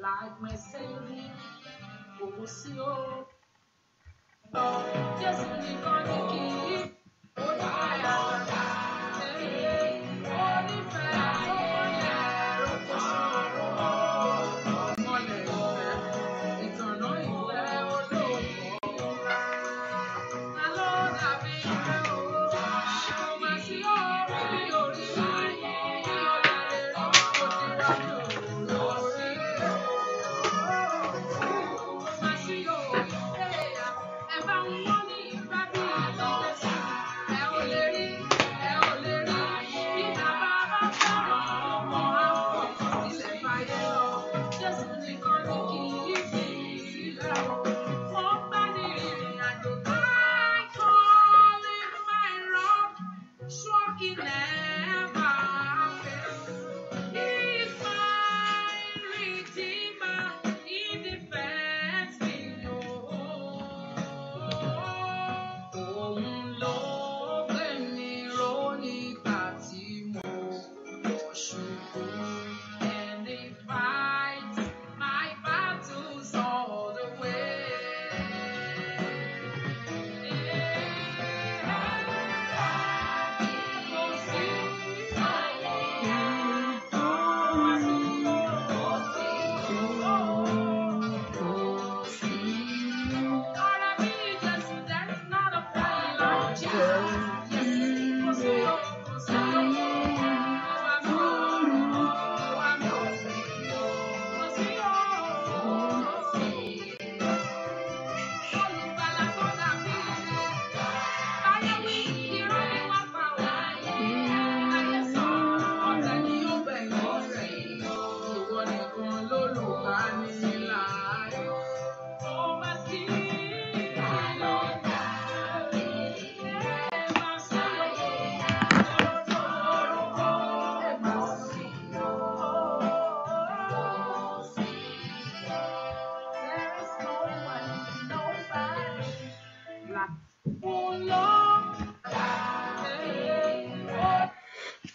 like my Savior. Oh, see, oh, just in the corner, oh,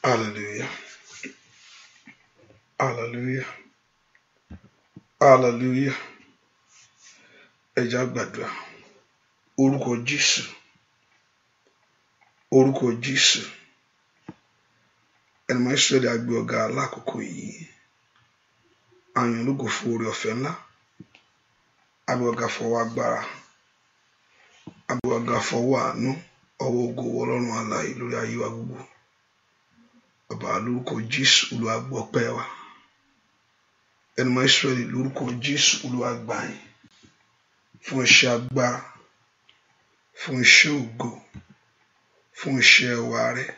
Hallelujah. Hallelujah. Hallelujah. Ẹ jẹ́ á gbàdúrà. Orúkọ Jésù. Orúkọ Jésù. Ẹni máa ń sọ èdè àgbẹ̀ ọ̀gá lákòókò yìí. Àyàn ológo fún oore ọ̀fẹ́ ńlá. Àgbẹ̀ ọ̀gá fọwọ́ agbára. Àgbẹ̀ ọ̀gá fọwọ́ àánú. Ọwọ́ ògo Ọlọ́run alààyè lórí ayé wa gbogbo. Bàbá lórúkọ Jésù Olúwa gbọ́ ọpẹ́ wa. Ẹni máa ń sọ èdè lórúkọ Jésù Olúwa gbà yín. Fún iṣẹ́ agbára. Fún iṣẹ́ ògo. Fún iṣẹ́ ẹwà rẹ̀.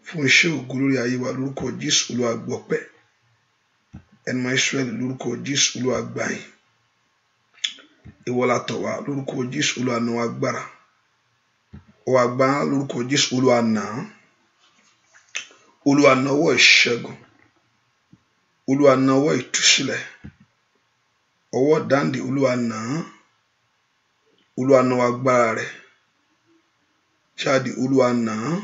Fún iṣẹ́ ògo lórí ayé wa lórúkọ Jésù Olúwa gbọ́ ọpẹ́. Ẹni máa ń sọ èdè lórúkọ Jésù Olúwa gbà yín. Ìwọ la tọ̀ wá lórúkọ Jésù Olúwa nà wá agbára. Ọwọ́ agbára lórúkọ Jésù Olúwa nà án. Olúwa nawọ́ ìṣẹ́gun. Olúwa nawọ́ ìtúsílẹ̀. Ọwọ́ dáǹdè Olúwa nà án. Olúwa nawọ́ agbára rẹ̀. Jáde Olúwa nà án.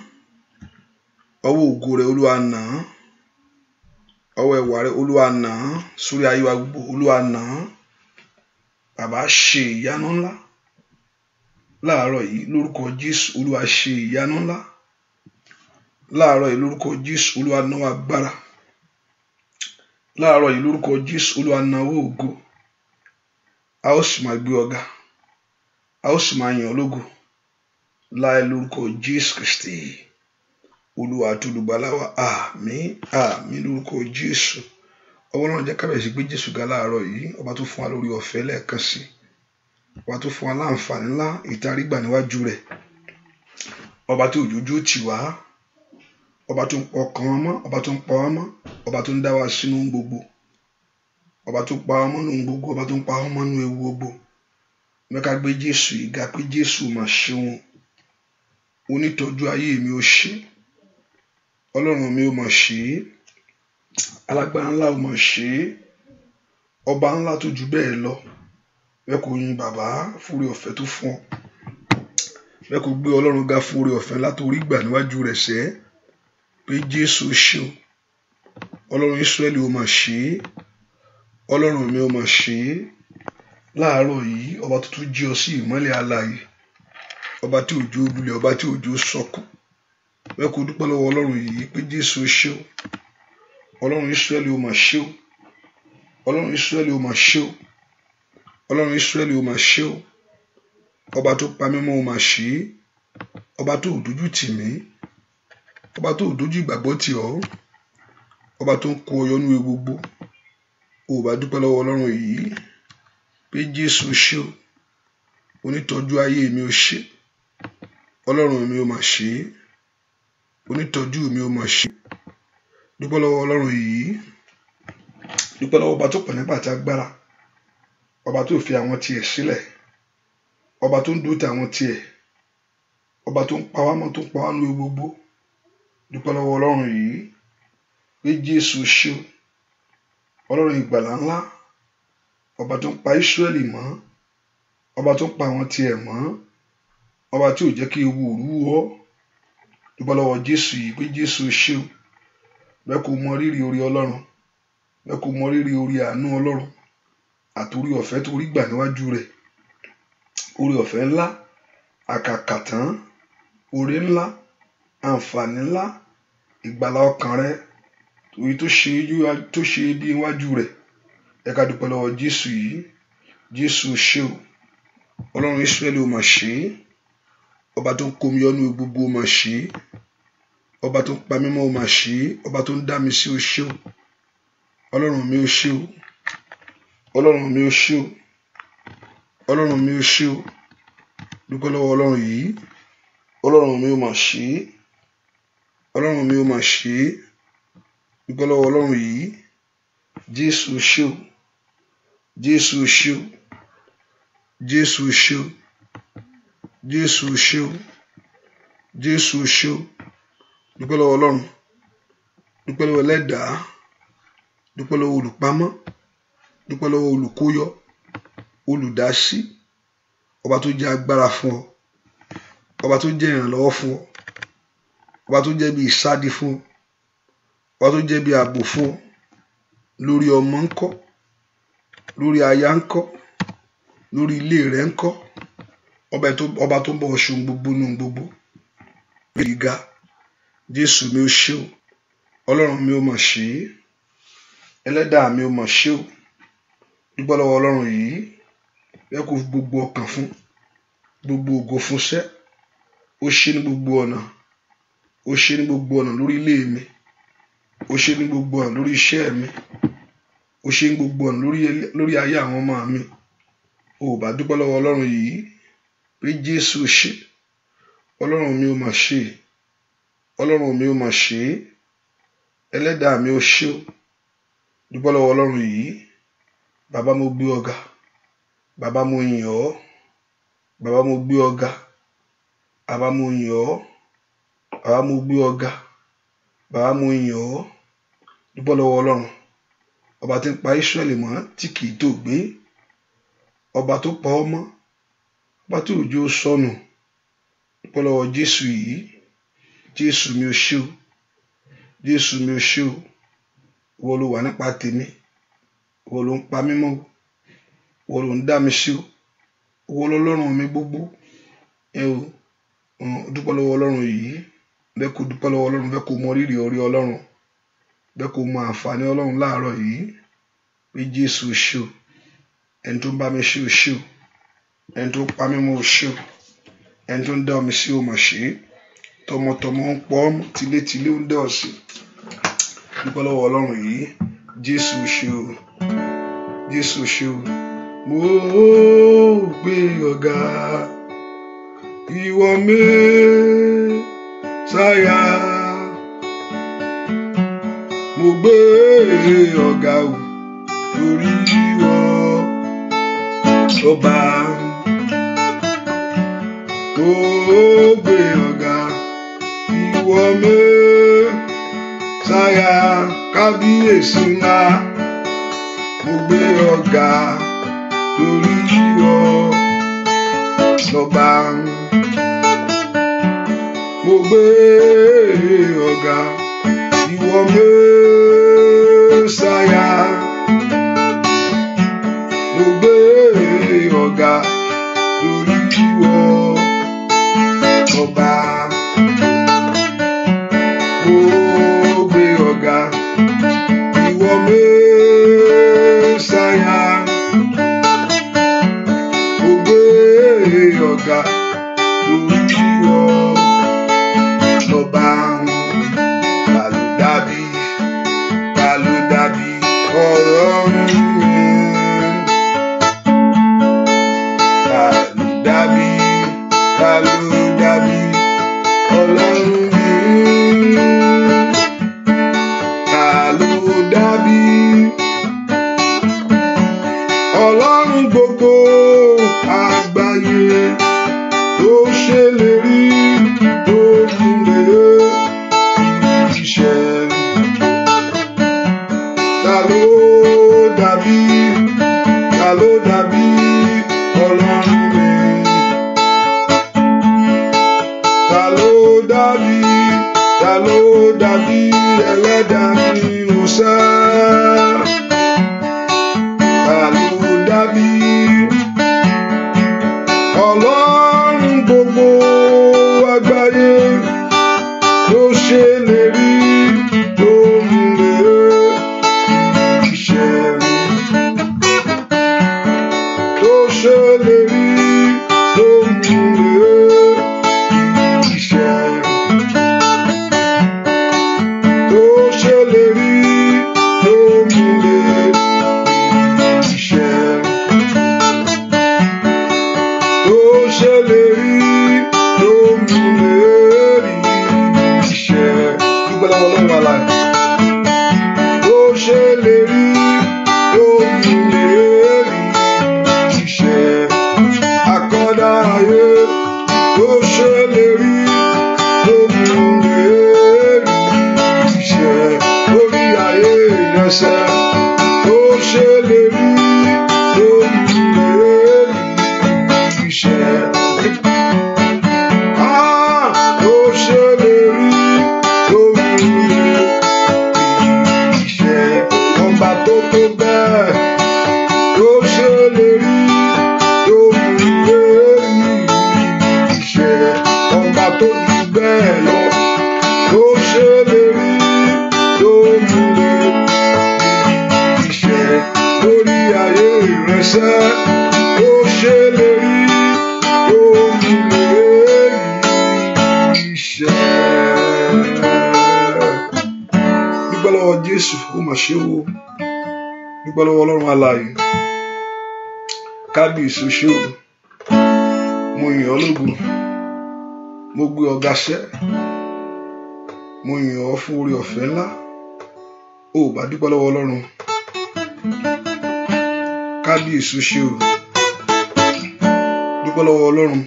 Ọwọ́ ògo rẹ̀ Olúwa nà án. Ọwọ́ ẹwà rẹ̀ Olúwa nà án. Sórí ayé wa gbogbo Olúwa nà án. Bàbá ṣe ìyanu ńlá. Láàárọ̀ yìí lórúkọ Jésù Olúwa ṣe ìyanu ńlá. Láàárọ̀ yìí lórúkọ Jésù Olúwa nawọ́ agbára. Láàárọ̀ yìí lórúkọ Jésù Olúwa nawọ́ ògo. A ó sì máa gbé ọ̀gá. A ó sì máa yìn ọ́ lógo. Láì lórúkọ Jésù Kristi. Olúwa àti olùgbàlà wa. Àmín. Àmín lórúkọ Jésù. Ọwọ́ náà jẹ́ kábẹ̀sí gbé Jésù ga láàárọ̀ yìí. Ọba tó fún wa lórí ọ̀fẹ́ lẹ́ẹ̀kan sí. Ọba tó fún wa láǹfààní ńlá ìtarígbà níwájú rẹ̀. Ọba tó òjòjú tì wá. Ọba tó ń pọ ọkàn wa mọ́. Ọba tó ń pa wá mọ́. Ọba tó ń dá wa sínú gbogbo. Ọba tó pa wá mọ́ nínú gbogbo. Ọba tó ń pa wá mọ́ nínú ewu gbogbo. Mẹ́ka gbé Jésù yìí ga pé Jésù máa ṣeun. Onítọ́jú ayé mi ó ṣe. Ọlọ́run mi ó máa ṣe. Alágbára ńlá ó máa ṣe. Ọba ńlá tó jù bẹ́ẹ̀ lọ. Bẹ́ẹ̀ kò yin bàbá fúri ọ̀fẹ́ tó fún ọ. Bẹ́ẹ̀ kò gbé Ọlọ́run ga fúri ọ̀fẹ́ látòrí gbà níwájú rẹ̀ sẹ́. Pé Jésù ṣe o. Ọlọ́run Ísírẹ́lì ó máa ṣe. Ọlọ́run mi ó máa ṣe é láàárọ̀ yìí, ọba tó tún jí ọ sí ìmọ́lẹ̀ alààyè, ọba tí òjò lulẹ̀, ọba tí òjò sọkù. Bẹ́ẹ̀ kó dúpẹ́ lọ́wọ́ Ọlọ́run yìí pé Jésù ṣé o. Ọlọ́run Ísírẹ́lì ó máa ṣé o. Ọlọ́run Ísírẹ́lì ó máa ṣé o. Ọlọ́run Ísírẹ́lì ó máa ṣé o. Ọba tó pa mí mọ́ ó máa ṣe é. Ọba tó dojú tì mí, ọba tó dojú ìgbàgbọ́ tì ọ́, ọba tó ń kó ọyọ nínú ewu gbogbo. Ó bá dúpẹ́ lọ́wọ́ Ọlọ́run yìí pé Jésù ṣé o. Onítọ́jú ayé mi ó ṣe. Ọlọ́run mi ó máa ṣe é. Onítọ́jú mi ó máa ṣe. Dúpẹ́ lọ́wọ́ Ọlọ́run yìí. Dúpẹ́ lọ́wọ́ ọba tó pọ̀ nípa àti agbára, ọba tó fi àwọn tiẹ̀ sílẹ̀, ọba tó ń dúró ti àwọn tiẹ̀, ọba tó ń pa wá mọ́, tó ń pa wá nínú ewu gbogbo. Dúpẹ́ lọ́wọ́ Ọlọ́run yìí pé Jésù ṣé o. Ọlọ́run ìgbàlà ńlá, ọba tó ń pa Ísírẹ́lì mọ́, ọba tó ń pa àwọn tiẹ̀ mọ́, ọba tí ò jẹ́ kí ewu òru wọ́. Dúpẹ́ lọ́wọ́ Jésù yìí pé Jésù ṣé o. Bẹ́ẹ̀ kó mọ rírì orí Ọlọ́run, bẹ́ẹ̀ kó mọ rírì orí àánú Ọlọ́run àti orí ọ̀fẹ́ tó rí gbà níwájú rẹ̀. Orí ọ̀fẹ́ ńlá, àkàkàtán, oore ńlá, àǹfààní ńlá, ìgbàlà ọkàn rẹ èyí tó ṣe bí iwájú rẹ̀. Ẹ ká dúpẹ́ lọ́wọ́ Jésù yìí. Jésù ṣé o. Ọlọ́run Ísírẹ́lì ó máa ṣe é. Ọba tó ń kó mi yọ nínú gbogbo ó máa ṣe é. Ọba tó ń pa mí mọ́ ó máa ṣe é. Ọba tó ń dá mi sí ó ṣé o. Ọlọ́run mi ó ṣé o. Ọlọ́run mi ó ṣé o. Ọlọ́run mi ó ṣé o. Dúpẹ́ lọ́wọ́ Ọlọ́run yìí. Ọlọ́run mi ó máa ṣe é. Ọlọ́run mi ó máa ṣe é. Dúpẹ́ lọ́wọ́ Ọlọ́run yìí. Jésù ṣé o. Jésù ṣé o. Jésù ṣé o. Jésù ṣé o. Jésù ṣé o. Dúpẹ́ lọ́wọ́ Ọlọ́run. Dúpẹ́ lọ́wọ́ Ẹlẹ́dàá. Dúpẹ́ lọ́wọ́ olùpamọ́. Dúpẹ́ lọ́wọ́ olùkóyọ, olùdásí, ọba tó jẹ́ agbára fún ọ, ọba tó jẹ́ ìrànlọ́wọ́ fún ọ, ọba tó jẹ́ bí ìsádi fún ọ, ọba tó jẹ́ bí ààbò fún ọ. Lórí ọmọ ńkọ́, lórí aya ńkọ́, lórí ilé rẹ ńkọ́, ọba tó ń bọ̀ ṣe ohun gbogbo nínú gbogbo. Gíga Jésù mi ó ṣé o. Ọlọ́run mi ó máa ṣe é. Ẹlẹ́dàá mi ó máa ṣe o. Dúpẹ́ lọ́wọ́ Ọlọ́run yìí. Bẹ́ẹ̀ kó fi gbogbo ọkàn fún, gbogbo ògo fún sẹ́. Ó ṣe ní gbogbo ọ̀nà. Ó ṣe ní gbogbo ọ̀nà lórí ilé mi. Ó ṣe ní gbogbo ọ̀nà lórí iṣẹ́ mi. Ó ṣe ní gbogbo ọ̀nà lórí ayé àwọn ọmọ mi. Ó bá dúpẹ́ lọ́wọ́ Ọlọ́run yìí pé Jésù ṣé. Ọlọ́run mi ó máa ṣe é. Ọlọ́run mi ó máa ṣe é. Ẹlẹ́dàá mi ó ṣé o. Dúpẹ́ lọ́wọ́ Ọlọ́run yìí. Bàbá mo gbé ọ ga. Bàbá mo yìn ọ́. Bàbá mo gbé ọ ga. Bàbá mo yìn ọ́. Bàbá mo gbé ọ ga. Bàbá mo yìn ọ́. Dúpẹ́ lọ́wọ́ Ọlọ́run. Ọba tí ń pa Ísírẹ́lì mọ́ tí kì í tó gbé. Ọba tó pa ọ́ mọ́. Ọba tí òjò sọnù. Dúpẹ́ lọ́wọ́ Jésù yìí. Jésù mi ó ṣé o. Jésù mi ó ṣé o. Ìwọ ló wà nípa tèmi. Ìwọ ló ń pa mí mọ́. Ìwọ ló ń dá mi sí o. Ìwọ lọ́lọ́run mi gbogbo. Dúpẹ́ lọ́wọ́ Ọlọ́run yìí. Bẹ́ẹ̀ kó dúpẹ́ lọ́wọ́ Ọlọ́run. Bẹ́ẹ̀ kó mọ rírì orí Ọlọ́run. Bẹ́ẹ̀ kó mọ àǹfààní Ọlọ́run láàárọ̀ yìí. Pé Jésù ṣé o. Ẹni tó ń bá mi ṣe o ṣé o. Ẹni tó ń pa mí mọ́ o ṣé o. Ẹni tó ń dá mi sí o mà ṣe é. Tọmọtọmọ ń pọ̀ ọ́, tilétilé ń dá ọ sí. Dúpẹ́ lọ́wọ́ Ọlọ́run yìí. Jésù ṣé o. Jésù ṣé o. Mo gbé ọ̀gá. Ìwọ Mèsáyà. Mo gbé ọ̀gá o. Torí ìwọ ọba. Mo gbé ọ̀gá. Ìwọ Mèsáyà. Kábíyèsí ńlá. Mo gbé ọ̀gá. Torí ìwọ ọba. Mo gbé ọ̀gá. Ìwọ Mèsáyà. ọba. Mo gbé ọ̀gá ìwọ Mẹ́sáyà. Mo gbé ọ̀gá lórí ọba. Ta ló dàbí Ọlọ́run yẹn? Ta ló dàbí Ọlọ́run yẹn? Ta ló dàbí Ọlọ́run gbogbo àgbáyé tó ṣèlérí tó múlẹ̀ iṣẹ́? Ta ló dàbí Ọlọ́run mi? Ta ló dàbí ẹlẹ́dàá mi Mósè? Ta ló dàbí Ọlọ́run gbogbo àgbáyé tó ṣèlérí tó múlẹ̀ iṣẹ́? Tó ṣèlérí tó múlẹ̀ iṣẹ́? Tó ṣèlérí tó múlẹ̀ iṣẹ́? Tó ṣèlérí tó múlẹ̀ iṣẹ́? Dúpẹ́ lọ́wọ́ Ọlọ́run alààyè. Tó ṣèlérí tó múlẹ̀ iṣẹ́? Akọ́dá ayé tó ṣèlérí tó múlẹ̀ iṣẹ́? Lórí ayé ìrẹsẹ̀ tó ṣèlérí tó múlẹ̀ iṣẹ́? Tó ṣèlérí tó múlẹ̀ iṣẹ́? Ọba tó tó bẹ́ẹ̀ tó ṣèlérí tó múlẹ̀ iṣẹ́? Ọba tó jù bẹ́ẹ̀ lọ tó ṣèlérí tó múlẹ̀ iṣẹ́? Lórí ayé ìrẹsẹ̀ tó ṣèlérí tó múlẹ̀ iṣẹ́. Dúpẹ́ lọ́wọ́ Jésù, ó mà ṣe o. Dúpẹ́ lọ́wọ́ Ọlọ́run alààyè. Kábíyèsí o ṣé o. Mo yìn ọ́ lógo. Mo gbé ọ̀gá ṣẹ́. Mo yìn ọ́ fún oore ọ̀fẹ́ ńlá. Ó bá dúpẹ́ lọ́wọ́ Ọlọ́run. Kábíyèsí o ṣé o. Dúpẹ́ lọ́wọ́ Ọlọ́run.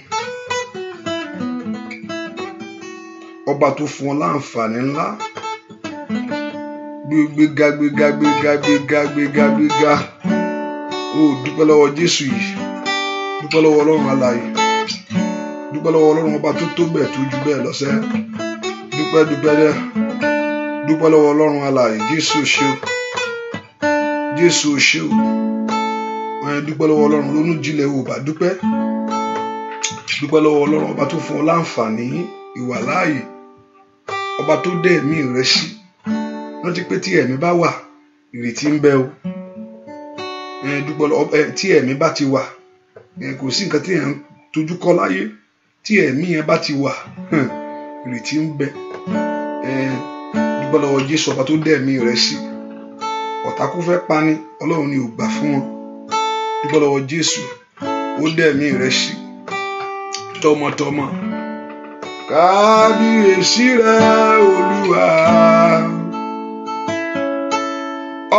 Ọba tó fún ọ láǹfààní ńlá. Gbéga. Ó dúpẹ́ lọ́wọ́ Jésù yìí. Dúpẹ́ lọ́wọ́ Ọlọ́run alààyè. Dúpẹ́ lọ́wọ́ Ọlọ́run ọba tó tó bẹ́ẹ̀ tó ju bẹ́ẹ̀ lọ́sẹ̀. Dúpẹ́ dẹ́. Dúpẹ́ lọ́wọ́ Ọlọ́run alààyè. Jésù o ṣé o. Jésù o ṣé o. Dúpẹ́ lọ́wọ́ Ọlọ́run lónú jílẹ̀ o bá dúpẹ́. Dúpẹ́ lọ́wọ́ Ọlọ́run ọba tó fún ọ láǹfààní ìwà láàyè. Ọba tó dé ẹ̀mí rẹ sí. Rántí pé tí ẹ̀mí bá wà, ìrètí ń bẹ o. Dúpẹ́ lọ́wọ́ tí ẹ̀mí bá ti wà, kò sí nǹkan tí èèyàn tójú kọ́ láyé. Tí ẹ̀mí yẹn bá ti wà, ìrètí ń bẹ. Dúpẹ́ lọ́wọ́ Jésù ọba tó dé ẹ̀mí rẹ sí. Ọ̀tá kú fẹ́ pani, Ọlọ́run ni ò gbà fún wọn. Dúpẹ́ lọ́wọ́ Jésù, ó dé ẹ̀mí rẹ sí. Tọmọtọmọ. Kábíyèsí rẹ Olúwa.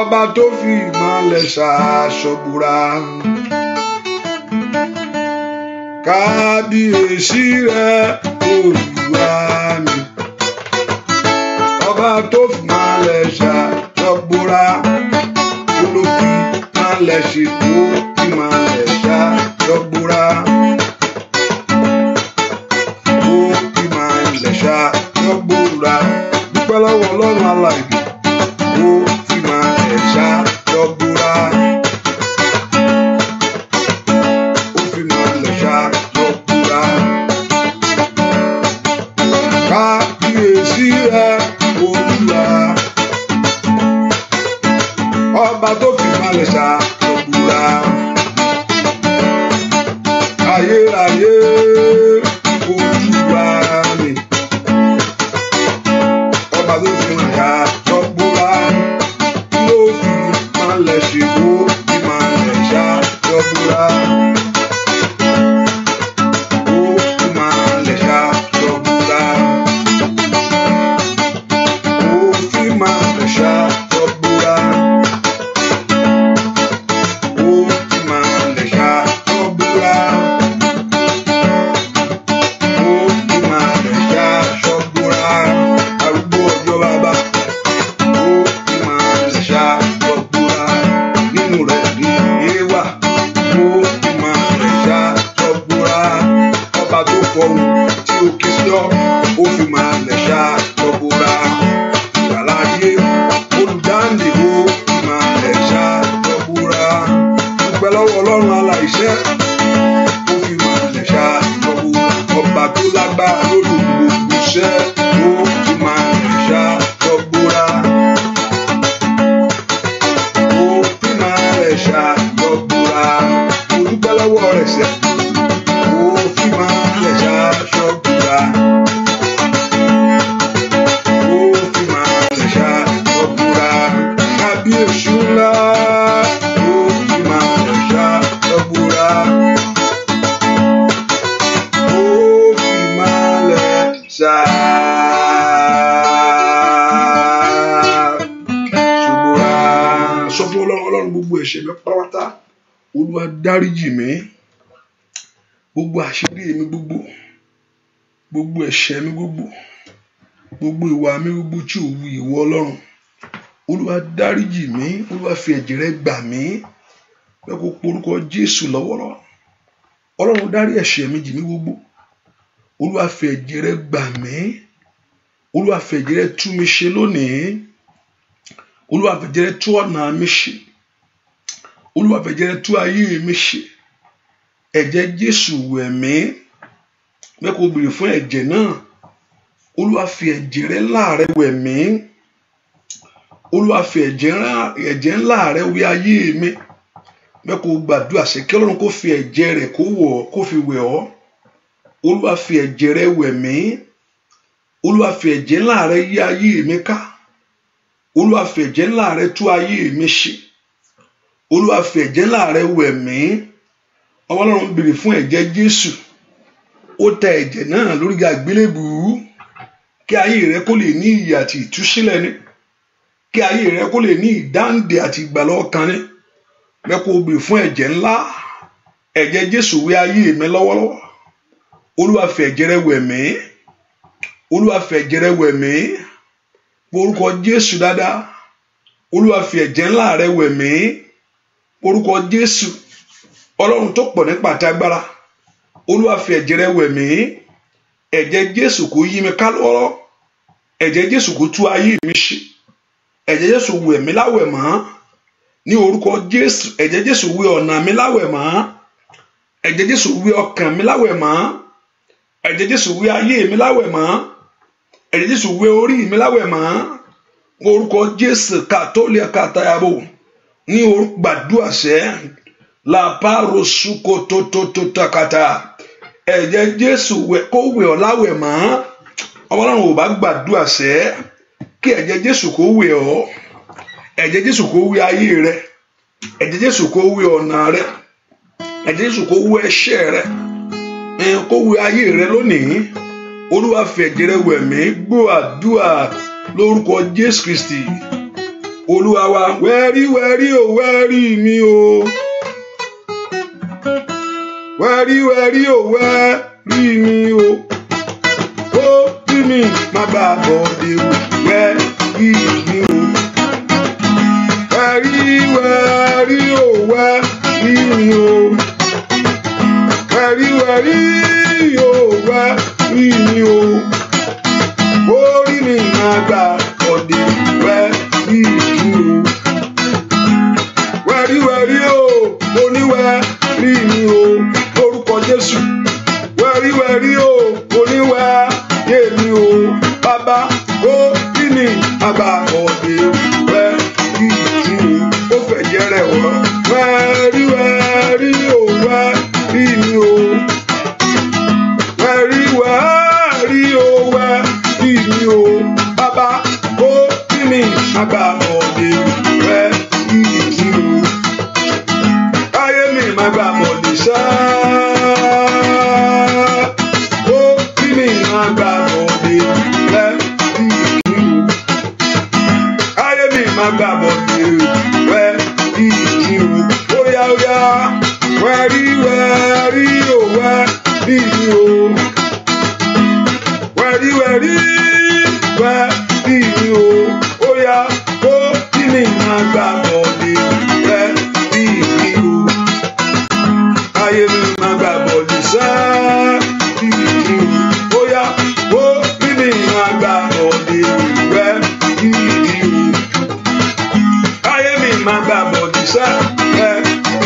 Ọba tó fi ìmọ̀lẹ̀ ṣaṣọ búra. Kábíyèsí rẹ Olúwa mi. Ọba tó fi ìmọ̀lẹ̀ ṣaṣọ búra. Olófi ìmọ̀lẹ̀ ṣètò ìmọ̀lẹ̀ ṣaṣọ búra. Ó ìmọ̀lẹ̀ ṣaṣọ búra. Dúpẹ́ lọ́wọ́ Ọlọ́run alààyè. Ó ìmọ̀lẹ̀ ṣaṣọ búra. ọba tó fi malẹ̀ ṣàbúrà. Ayérayé ojúbà mi, ọba tó fi malẹ̀ ṣàbúrà, ló fi malẹ̀ ṣèwọ́ fi malẹ̀ ṣàbúrà. Olúwa dáríjì mí, gbogbo àṣírí mi gbogbo ẹ̀ṣẹ̀ mi gbogbo ìwà mi gbogbo tí ò wu ìwọ Ọlọ́run. Olúwa dáríjì mí, Olúwa fi ẹ̀jẹ̀ rẹ gbà mí, pé kó porúkọ Jésù lọ́wọ́lọ́wọ́. Ọlọ́run dárí ẹ̀ṣẹ̀ mi jì mí gbogbo. Olúwa fi ẹ̀jẹ̀ rẹ gbà mí, Olúwa fi ẹ̀jẹ̀ rẹ tú mi ṣe lónìí. Olúwa fi ẹ̀jẹ̀ rẹ tú ọ̀nà mi ṣe. Olúwa fi ẹ̀jẹ̀ rẹ tú ayé mi ṣe. Ẹ̀jẹ̀ Jésù wẹ̀ mí, pé kó béèrè fún ẹ̀jẹ̀ náà. Olúwa fi ẹ̀jẹ̀ rẹ ńlá rẹ wẹ̀ mí. Olúwa fi ẹ̀jẹ̀ ńlá rẹ wẹ̀ ayé mi, pé kó gbàdúrà sí kí Ọlọ́run kó fi ẹ̀jẹ̀ rẹ kó fi wẹ̀ ọ́. Olúwa fi ẹ̀jẹ̀ rẹ wẹ̀ mí. Olúwa fi ẹ̀jẹ̀ ńlá rẹ yí ayé mi ká. Olúwa fi ẹ̀jẹ̀ ńlá rẹ tú ayé mi ṣe. Olúwa fi ẹ̀jẹ̀ ńlá rẹ wẹ̀ mí. Ọlọ́run béèrè fún ẹ̀jẹ̀ Jésù. Ó ta ẹ̀jẹ̀ náà lórí àgbélébùú kí ayé rẹ kó lè ní ìyè àti ìtúsílẹ̀ ní, kí ayé rẹ kó lè ní ìdáǹdè àti ìgbàlà ọkàn ní. Bẹ́ẹ̀ kó béèrè fún ẹ̀jẹ̀ ńlá, ẹ̀jẹ̀ Jésù wẹ̀ ayé mi lọ́wọ́lọ́wọ́. Olúwa fi ẹ̀jẹ̀ rẹ wẹ̀ mí. Olúwa fi ẹ̀jẹ̀ rẹ wẹ̀ mí. Orúkọ Jésù dáadáa. Olúwa fi ẹ̀jẹ̀ ńlá rẹ wẹ̀ mí. Orúkọ Jésù, Ọlọ́run tó pọ̀ nípa àti agbára. Olúwa fi ẹ̀jẹ̀ rẹ wẹ̀ mí. Ẹ̀jẹ̀ Jésù kó yí mi ká lọ́wọ́. Ẹ̀jẹ̀ Jésù kó tú ayé mi ṣe. Ẹ̀jẹ̀ Jésù wẹ̀ mí láwẹ̀ mọ́. Ní orúkọ Jésù, ẹ̀jẹ̀ Jésù wẹ̀ ọ̀nà mi láwẹ̀ mọ́. Ẹ̀jẹ̀ Jésù wẹ̀ ọkàn mi láwẹ̀ mọ́. Ẹ̀jẹ̀ Jésù wẹ̀ ayé mi láwẹ̀ mọ́. Ẹ̀jẹ̀ Jésù wẹ̀ orí mi láwẹ̀ mọ́. Orúkọ Jésù kàtólì kàtàyàbò. Ní orúkọ gbàdúrà sẹ́ la paro suko tó takata. Ẹ̀jẹ̀ Jésù kó wẹ̀ ọ́ láwẹ̀ mọ́. Ọlọ́run ò bá gbàdúrà sẹ́ kí ẹ̀jẹ̀ Jésù kó wẹ̀ ọ́. Ẹ̀jẹ̀ Jésù kó wẹ̀ ayé rẹ. Ẹ̀jẹ̀ Jésù kó wẹ̀ ọ̀nà rẹ. Ẹ̀jẹ̀ Jésù kó wẹ̀ ẹ̀ṣẹ̀ rẹ. Kó wẹ̀ ayé rẹ lónìí. Olúwa fi ẹ̀jẹ̀ rẹ wẹ̀ mí. Gbọ́ àdúrà lórúkọ Jésù Kristi. Olúwa wa wẹ́rí wẹ́rí o wẹ́rí mi o. Wẹ́rí wẹ́rí o wẹ́rí mi o. Ó bí mi má bá bọ̀ dé o. Wẹ́rí mi o. Wẹ́rí wẹ́rí o wẹ́rí mi o. Wẹ́rí wẹ́rí o wẹ́rí mi o. Orí mi má gbà ọ̀dẹ̀ wẹ́rí mi o. Wẹ́rí wẹ́rí o, mo ní wẹ́rí mi o. Orúkọ Jésù. Wẹ́rí wẹ́rí o, mo ní wẹ́rí mi o. Bàbá orí mi má gbà ọ̀dẹ̀ wẹ́rí mi o. óyá wẹ́rí wẹ́rí o wẹ́rí o wẹ́rí wẹ́rí wẹ́rí o óyá kó kí ni máa gbà bọ̀dé wẹ́rí o ayé mi máa gbà bọ̀dé sẹ́rí o óyá kó kí ni máa gbà bọ̀dé wẹ́rí o ayé mi máa gbà bọ̀dé sẹ́rí o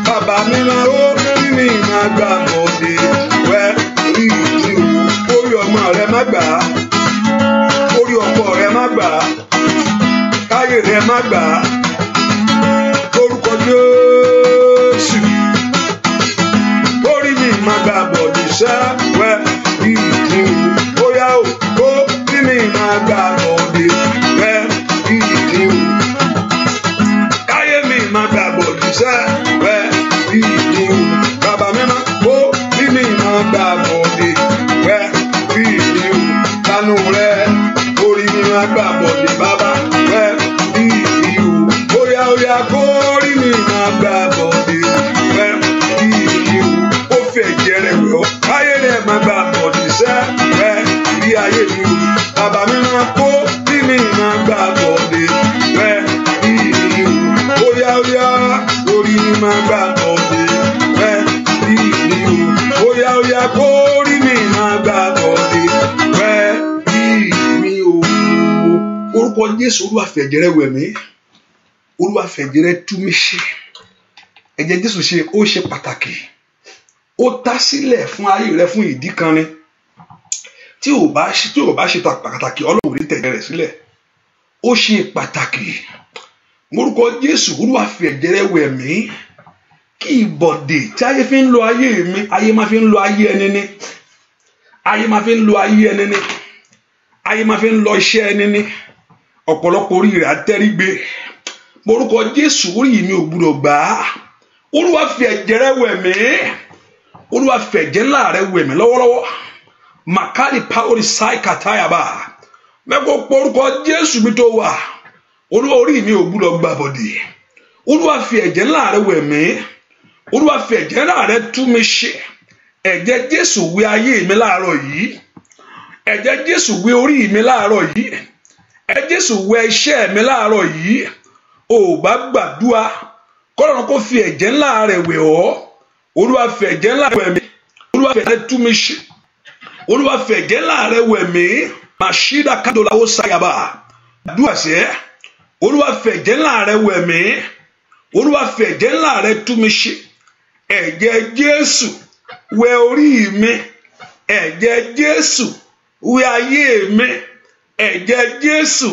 bàbá mi máa ó kí ni máa gbà bọ̀dé wẹ́rí o orí ọmọ rẹ má gbà á orí ọkọ rẹ má gbà á káyé rẹ má gbà á orúkọ Jésù orí mi má gbà bọ̀dé sẹ́wẹ́ ìdí o bóyá o kó kí mi má gbà bọ̀dé wẹ́ ìdí o káyé mi má gbà bọ̀dé sẹ́wẹ́ ìdí o bàbá mi má kó kí mi má gbà bọ̀dé wẹ́ ìdí o lánú rẹ orí mi má gbà bọ̀dé bàbá wẹ́ ìdí o bóyá óyá kó rí mi má gbà bọ̀dé wẹ́ ìdí o ó fẹ́ jẹrẹ wẹ̀ ọ́ káyé rẹ̀ má gbà bọ̀dé sẹ́wẹ́ bí ayé mi o bàbá mi má kó rí mi má gbà bọ̀dé wẹ́ ìdí o bóyá óyá orí mi má gbà bọ̀dé wẹ́ ìdí o bóyá óyá kó rí mi má gbà bọ̀dé wẹ́ ìdí o. Orúkọ Jésù Olúwa fẹ̀jẹ̀ rẹ̀ wẹ̀ mí Olúwa fẹ̀jẹ̀ rẹ̀ tú mi ṣe ẹ̀jẹ̀ Jésù ṣe ó ṣe pàtàkì ó tá sílẹ̀ fún ayé rẹ fún ìdí kan ni tí ò bá ṣe pàtàkì Ọlọ́run ní tẹ̀jẹ̀ rẹ̀ sílẹ̀ ó ṣe pàtàkì orúkọ Jésù Olúwa fẹ̀jẹ̀ rẹ̀ wẹ̀ mí kí ìbọ̀dè tí ayé fi ń lo ayé mi ayé máa fi ń lo ayé ẹni ní ayé máa fi ń lo ayé ẹni ní ayé máa fi ń lọ iṣẹ́ ẹni ní ọ̀pọ̀lọpọ̀ orí rẹ̀ àtẹ́rígbé orúkọ Jésù orí mi ò gbúdọ̀ gbà á Olúwa fi ẹ̀jẹ̀ rẹ̀ wẹ̀ mí Olúwa fi ẹ̀jẹ̀ ńlá rẹ̀ wẹ̀ mí lọ́wọ́lọ́wọ́ makari paori sai katayaba mẹ́kọ̀ orúkọ Jésù mi tó wà Olúwa orí mi ò gbúdọ̀ gbà bọ̀dì Olúwa fi ẹ̀jẹ̀ ńlá rẹ̀ wẹ̀ mí Olúwa fi ẹ̀jẹ̀ ńlá rẹ̀ tú mi ṣe ẹ̀jẹ̀ Jésù wẹ̀ ayé mi láàárọ̀ yìí ẹ̀jẹ̀ Jésù wẹ̀ orí mi láàárọ̀ yìí ẹ̀jẹ̀ Jésù wẹ̀ iṣẹ́ mi láàárọ̀ yìí ò bá gbàdúrà kọ́lọ́run kó fi ẹ̀jẹ̀ ńlá rẹ̀ wẹ̀ ọ́ Olúwa fi ẹ̀jẹ̀ ńlá rẹ̀ wẹ̀ mí Olúwa fi ẹ̀jẹ̀ rẹ̀ tú mi ṣe Olúwa fi ẹ̀jẹ̀ ńlá rẹ̀ wẹ̀ mí màṣídà kádọ́là ó sáyàbà àdúrà sẹ́ Olúwa fi ẹ̀jẹ̀ ńlá rẹ̀ wẹ̀ mí Olúwa fi ẹ̀jẹ̀ ńlá rẹ̀ tú mi ṣe ẹ̀jẹ̀ Jésù wẹ̀ orí mi ẹ̀jẹ̀ Jésù wẹ̀ ayé mi ẹ̀jẹ̀ Jésù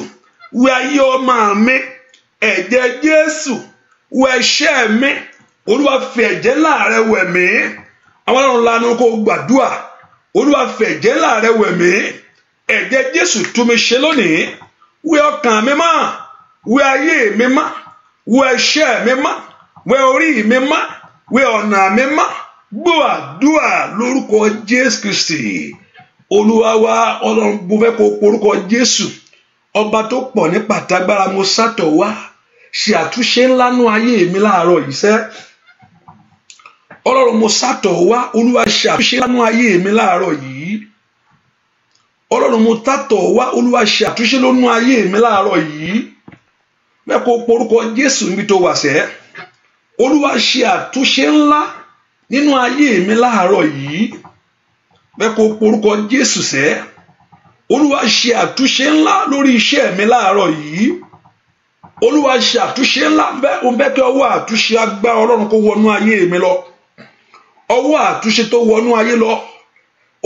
wẹ̀ ayé ọmọ mi ẹ̀jẹ̀ Jésù wẹ̀ iṣẹ́ mi Olúwa fi ẹ̀jẹ̀ ńlá rẹ̀ wẹ̀ mí àwọn ọlọ́run lanu kó gbàdúrà Olúwa fi ẹ̀jẹ̀ ńlá rẹ̀ wẹ̀ mí ẹ̀jẹ̀ Jésù tú mi ṣe lónìí wẹ̀ ọkàn mi mọ́ wẹ̀ ayé mi mọ́ wẹ̀ iṣẹ́ mi mọ́ wẹ̀ orí mi mọ́ wẹ̀ ọ̀nà mi mọ́ gbọ́ àdúrà lórúkọ Jésù Kristi Olúwa wa ọlọ́run mo fẹ́ kó porúkọ Jésù ọba tó pọ̀ ní pàtàgbára mo sátọ̀ wá ṣe àtúnṣe ńlá nú ayé mi láàárọ̀ yìí sẹ́ ọlọ́run mo sátọ̀ wá Olúwa ṣe àtúnṣe ńlá nú ayé mi láàárọ̀ yìí ọlọ́run mo tátọ̀ wá Olúwa ṣe àtúnṣe lónú ayé mi láàárọ̀ yìí fẹ́ kó porúkọ Jésù níbi tó wà sẹ́ Olúwa ṣe àtúnṣe ńlá nínú ayé mi láàárọ̀ yìí fẹ́ kó porúkọ Jésù sẹ́ Olúwa ṣe àtúnṣe ńlá lórí iṣẹ́ mi láàárọ̀ yìí Olúwa ṣe àtúnṣe ńlá bẹ́ẹ̀ kí ọwọ́ àtúnṣe agbára Ọlọ́run kó wọnú ayé mi lọ ọwọ́ àtúnṣe tó wọnú ayé lọ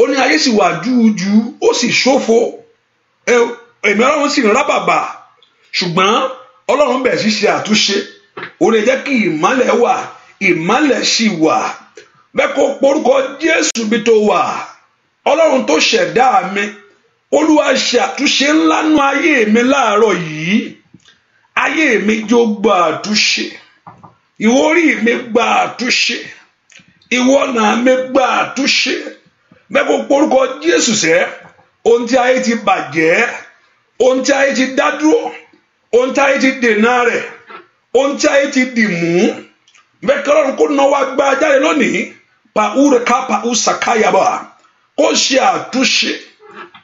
ó ní ayé sì wà jújú ó sì ṣófo ẹ̀mí Ọlọ́run sì ń rábàbà ṣùgbọ́n Ọlọ́run bẹ̀rẹ̀ sí ṣe àtúnṣe ó lè jẹ́ kí ìmọ́lẹ̀ wà ìmọ́lẹ̀ sì wà bẹ́ẹ̀ kó porúkọ Jésù bí tó wà Ọlọ́run tó ṣẹ̀dá mi Olúwa ṣe àtúnṣe ńlá nú ayé mi láàárọ̀ yìí ayé mi jó gba àtúnṣe ìwọ orí mi gba àtúnṣe ìwọ ọ̀nà mi gba àtúnṣe bẹ́ẹ̀ kó porúkọ Jésù sẹ́ ohun tí ayé ti bàjẹ́ ohun tí ayé ti dá dúró ohun tí ayé ti dènà rẹ̀ ohun tí ayé ti dì mú bẹ́ẹ̀ kí Ọlọ́run kó náwó agbára jáde lónìí pa ure kápá usakayaba kó ṣe àtúnṣe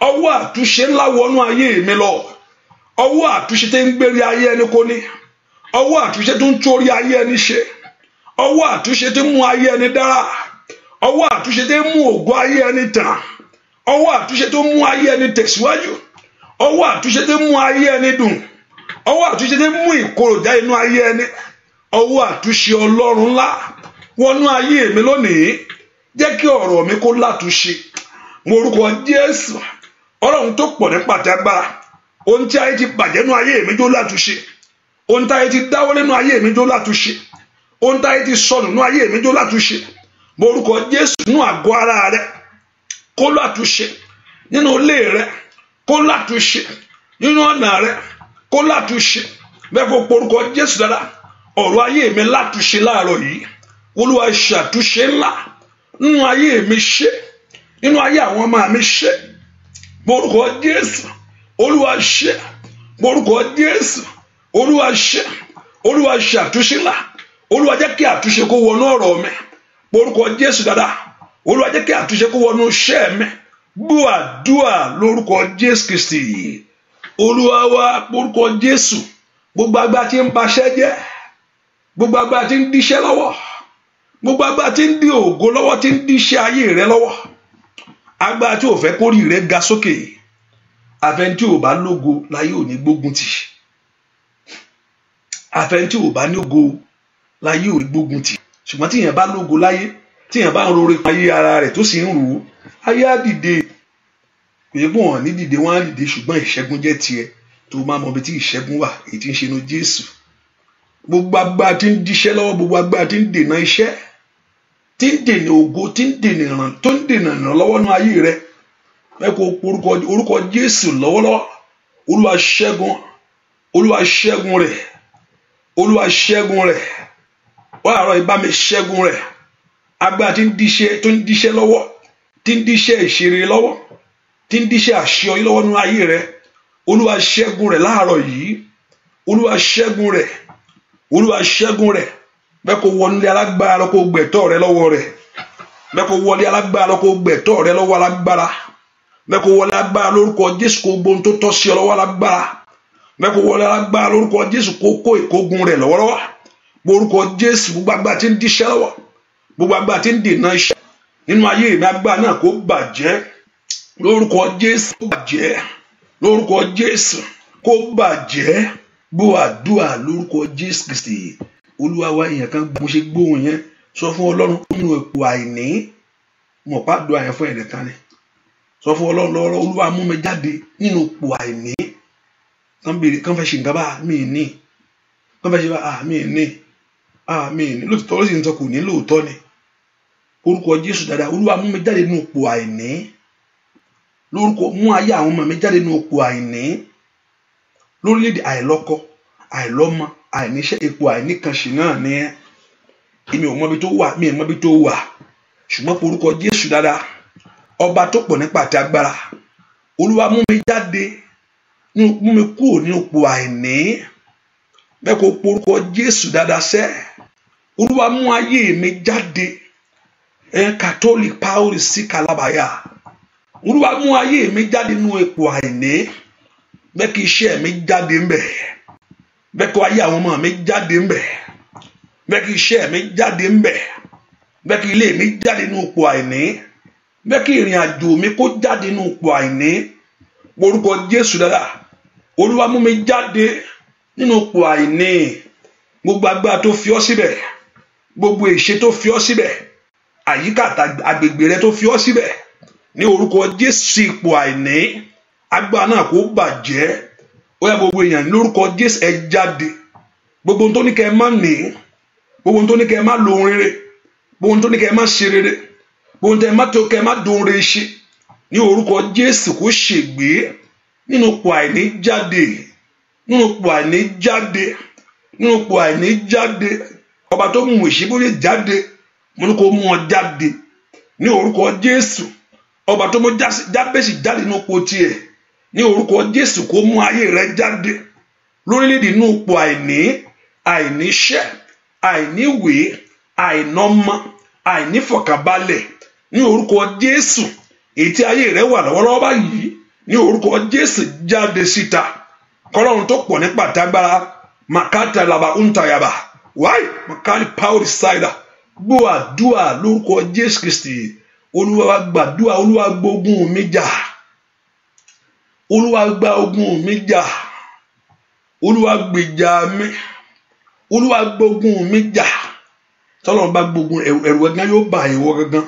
ọwọ́ àtúnṣe ńlá wọnú ayé mi lọ ọwọ́ àtúnṣe tó ń gbérí ayé ẹni kò ní ọwọ́ àtúnṣe tó ń torí ayé ẹni ṣe ọwọ́ àtúnṣe tó ń mú ayé ẹni dára ọwọ́ àtúnṣe tó ń mú ògo ayé ẹni tàn ọwọ́ àtúnṣe tó ń mú ayé ẹni tẹ̀síwájú ọwọ́ àtúnṣe tó ń mú ayé ẹni dùn ọwọ́ àtúnṣe tó ń mú ìkorò já inú ayé ẹni ọwọ́ àtúnṣe Ọlọ́run ńlá wọnú ayé mi lónìí jẹ́ kí ọ̀rọ̀ mi kó látúnṣe mo orúkọ Jésù Ọlọ́run tó pọ̀ ní pàtẹ agbára ohun tí ayé ti bàjẹ́ nínú ayé mi jó látúnṣe ohun tí ayé ti dáwọ́ nínú ayé mi jó látúnṣe ohun tí ayé ti sọnù nínú ayé mi jó látúnṣe mo orúkọ Jésù nínú àgọ́ ara rẹ kó látúnṣe nínú ilé rẹ kó látúnṣe nínú ọ̀nà rẹ kó látúnṣe bẹ́ẹ̀ kó porúkọ Jésù dáadáa ọ̀rọ̀ ayé mi látúnṣe láàárọ̀ yìí Olúwa ṣàtúnṣe ńlá nínú ayé mi ṣe nínú ayé àwọn ọmọ mi ṣe porúkọ Jésù Olúwa ṣe porúkọ Jésù Olúwa ṣe Olúwa ṣàtúnṣe ńlá Olúwa jẹ́ kí àtúnṣe kó wọnú ọ̀rọ̀ mi porúkọ Jésù dáadáa Olúwa jẹ́ kí àtúnṣe kó wọnú iṣẹ́ mi gbọ́ àdúrà lórúkọ Jésù Kristi Olúwa wa porúkọ Jésù gbogbo agbára tí ń baṣẹ́ jẹ́ gbogbo agbára tí ń díṣẹ́ lọ́wọ́ gbogbo agbára tí ń dí ògo lọ́wọ́ tí ń díṣẹ́ ayé rẹ lọ́wọ́ agbára tí ò fẹ́ kórì rẹ ga sókè àfẹn tí ò bá lógo láyé ò ní gbógun tì àfẹn tí ò bá ní ògo láyé ò ní gbógun tì ṣùgbọ́n tí èèyàn bá lógo láyé tí èèyàn bá ń rore ayé ara rẹ̀ tó sì ń rò ó ayé á dìde kò yẹ kó wọn ní dìde wọn á dìde ṣùgbọ́n ìṣẹ́gun jẹ́ tiẹ̀ tó máa mọ ibi tí ìṣẹ́gun wà èyí tí ń ṣe inú Jésù gbogbo agbára tí ń díṣẹ́ lọ́wọ́ gbogbo agbára tí ń dènà iṣẹ́ tí ń dènà ògo tí ń dènà ìràn tó ń dènà ìrànlọ́wọ́ nínú ayé rẹ mẹ́kọ̀ọ́ orúkọ Jésù lọ́wọ́lọ́wọ́ Olúwa ṣẹ́gun Olúwa ṣẹ́gun rẹ̀ Olúwa ṣẹ́gun rẹ̀ wọ́n àárọ̀ ìbá mi ṣẹ́gun rẹ̀ agbára tí ń díṣẹ́ lọ́wọ́ tí ń díṣẹ́ ìṣeré lọ́wọ́ tí ń díṣẹ́ àṣeyọrí lọ́wọ́ nínú ayé rẹ Olúwa ṣẹ́gun rẹ̀ láàárọ̀ yìí Olúwa ṣẹ́gun rẹ̀ Olúwa ṣẹ́gun rẹ̀ bẹ́ẹ̀ kó wọlé alágbára lọ kó gbẹ̀tọ́ rẹ lọ́wọ́ rẹ̀ bẹ́ẹ̀ kó wọlé alágbára lọ kó gbẹ̀tọ́ rẹ lọ́wọ́ alágbára bẹ́ẹ̀ kó wọlé alágbára lórúkọ Jésù kó gbóhun tó tọ́ sí ọ lọ́wọ́ alágbára bẹ́ẹ̀ kó wọlé alágbára lórúkọ Jésù kó kó ìkógun rẹ̀ lọ́wọ́lọ́wọ́ lórúkọ Jésù gbogbo agbára tí ń díṣẹ́ lọ́wọ́ gbogbo agbára tí ń dènà iṣẹ́ nínú ayé mi agbára náà kó bàjẹ́ lórúkọ Jésù kó bàjẹ́ lórúkọ Jésù kó bàjẹ́ gbọ́ àdúrà lórúkọ Jésù Kristi Olúwa wa èèyàn kan mo ṣe gbóhùn yẹn sọ fún Ọlọ́run nínú ipò àìní mọ̀ pàdùn àyàn fún ẹ̀rẹ̀ kan ni sọ fún Ọlọ́run lọ́wọ́ Olúwa mú mi jáde nínú ipò àìní kan fẹ́ ṣe nǹkan bá mi ní kan fẹ́ ṣe bá mi ní lóòótọ́ ló sì ń sọ kò ní lóòótọ́ ni orúkọ Jésù dáadáa Olúwa mú mi jáde nínú ipò àìní lórúkọ mú ayé àwọn ọmọ mi jáde nínú ipò àìní lórílẹ̀-èdè àìlọ́kọ àìlọ́mọ àìníṣẹ́ ipò àìníkanṣe náà ní èmi ò mọbi tó wà mi ò mọbi tó wà ṣùgbọ́n orúkọ Jésù dáadáa ọba tó pọ̀ nípa àti agbára Olúwa mú mi jáde mú mi kúrò ní ipò àìní bẹ́ẹ̀ kó orúkọ Jésù dáadáa sẹ́ Olúwa mú ayé mi jáde kàtólì paul sí kalabaya Olúwa mú ayé mi jáde nínú ipò àìní bẹ́ẹ̀ kí iṣẹ́ mi jáde ń bẹ̀ bẹ́ẹ̀ kí ayé àwọn ọmọ mi jáde ń bẹ̀ bẹ́ẹ̀ kí iṣẹ́ mi jáde ń bẹ̀ bẹ́ẹ̀ kí ilé mi jáde nínú ipò àìní bẹ́ẹ̀ kí ìrìn àjò mi kó jáde nínú ipò àìní orúkọ Jésù dáadáa Olúwa mú mi jáde nínú ipò àìní gbogbo agbára tó fi ọ́ síbẹ̀ gbogbo ìṣe tó fi ọ́ síbẹ̀ àyíká àgbègbè rẹ tó fi ọ́ síbẹ̀ ní orúkọ Jésù ipò àìní agbára náà kó bàjẹ́ ó yá gbogbo èèyàn lórúkọ Jésù ẹ jáde gbogbo ohun tó ní kẹ́ ẹ má ní gbogbo ohun tó ní kẹ́ ẹ má lo ohun rere gbogbo ohun tó ní kẹ́ ẹ má ṣe rere gbogbo ohun tó kẹ́ ẹ má do ohun rere ṣe ní orúkọ Jésù kó ṣègbé nínú ipò àìní jáde nínú ipò àìní jáde nínú ipò àìní jáde ọba tó mú ìṣíbóyè jáde mo ní kó mú ọ jáde ní orúkọ Jésù ọba tó mú Jábésì jáde nínú ipò tiẹ̀ ní orúkọ Jésù kó mú ayé rẹ jáde lórílẹ̀-èdè nínú ipò àìníṣẹ́ àìníwèé, àìnọ́mọ, àìnífọ̀kànbalẹ̀ ní orúkọ Jésù. Èyí tí ayé rẹ wà lọ́wọ́lọ́wọ́ báyìí ní orúkọ Jésù jáde síta. Kọ́lọ́run tó pọ̀ nípa tágbára makata laba untayaba wáyé makali power side gbọ́ àdúrà lórúkọ Jésù Kristi. Olúwa gbàdúrà, Olúwa gbógun mi jà, Olúwa gba ogun mi jà, Olúwa gbèjà mi, Olúwa gbógun mi jà. Tọ́lọ́run bá gbógun ẹ̀rù ẹ̀gán yóò bá ìwọ gangan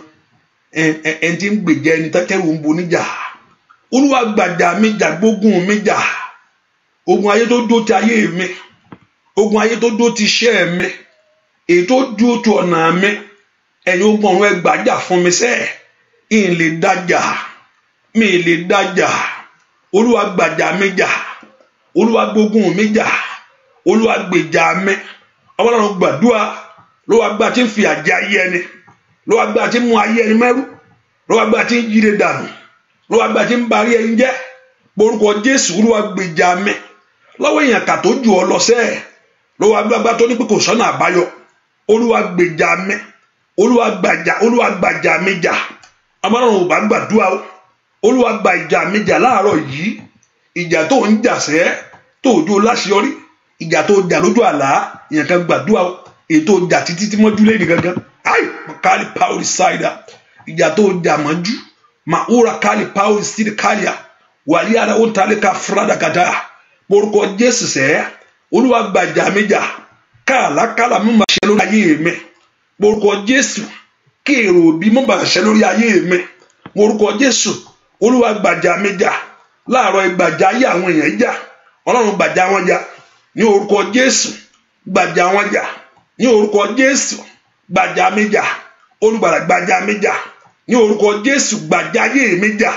ẹni tí ń gbèjà ẹni tẹ́tẹ́rù ń bo níjà. Olúwa gbàjà mi jà, gbógun mi jà. Ogun ayé tó dó ti ayé mi, ogun ayé tó dó ti iṣẹ́ mi, èyí tó dó ti ọ̀nà mi, ẹ̀yin ogun ọ̀run ẹ gbàjà fún mi sẹ́ẹ̀. Ìyìn lè dájà, mi lè dájà. Olúwa gbàjà mi jà, Olúwa gbógun mi jà, Olúwa gbèjà mi. Ọlọ́run gbàdúrà lọ́wọ́ agbá tí ń fi àjẹ ayé ẹni, lọ́wọ́ agbá tí ń mú ayé ẹni mẹ́rú, lọ́wọ́ agbá tí ń yíre dànù, lọ́wọ́ agbá tí ń barí ẹni jẹ́. Orúkọ Jésù, Olúwa gbèjà mi lọ́wọ́ èèyàn kà tó jù ọ lọ sẹ́ẹ̀. Lọ́wọ́ agbá tó ní pé kò sọ́nà àbáyọ. Olúwa gbèjà mi, Olúwa gbàjà mi jà. Ọlọ́run ò bá gbàdúrà o. Olúwa gbàjà mi jà láàárọ̀ yìí. Ìjà tó ń jà sẹ́ tó ojú láṣeyọrí, ìjà tó jà lójú àlá, ìyẹn kan gbàdúrà o. Ètò ìjà títí tí mọ́jú lé ní gangan. Kali power side. Ìjà tó jà mọ́jú. Màúra kali power side kálíà. Wàlíàdá ó talé ka fúradà kàdá. Orúkọ Jésù sẹ́, Olúwa gbàjà mi jà. Kàlákàlà mú màá ṣe lórí ayé mi. Orúkọ Jésù, kí èrò òbí mú màá ṣe lórí ayé mi. Orúkọ Jésù, Olúwa gbàjà mi jà. Láàárọ̀ ìgbàjà ayé àwọn èèyàn jà. Ọlọ́run gbàjà wọn jà. Ní orúkọ Jésù, gbàjà wọn jà. Ní orúkọ Jésù, gbàjà mi jà. Olùgbàlà gbàjà mi jà. Ní orúkọ Jésù, gbàjà ayé mi jà.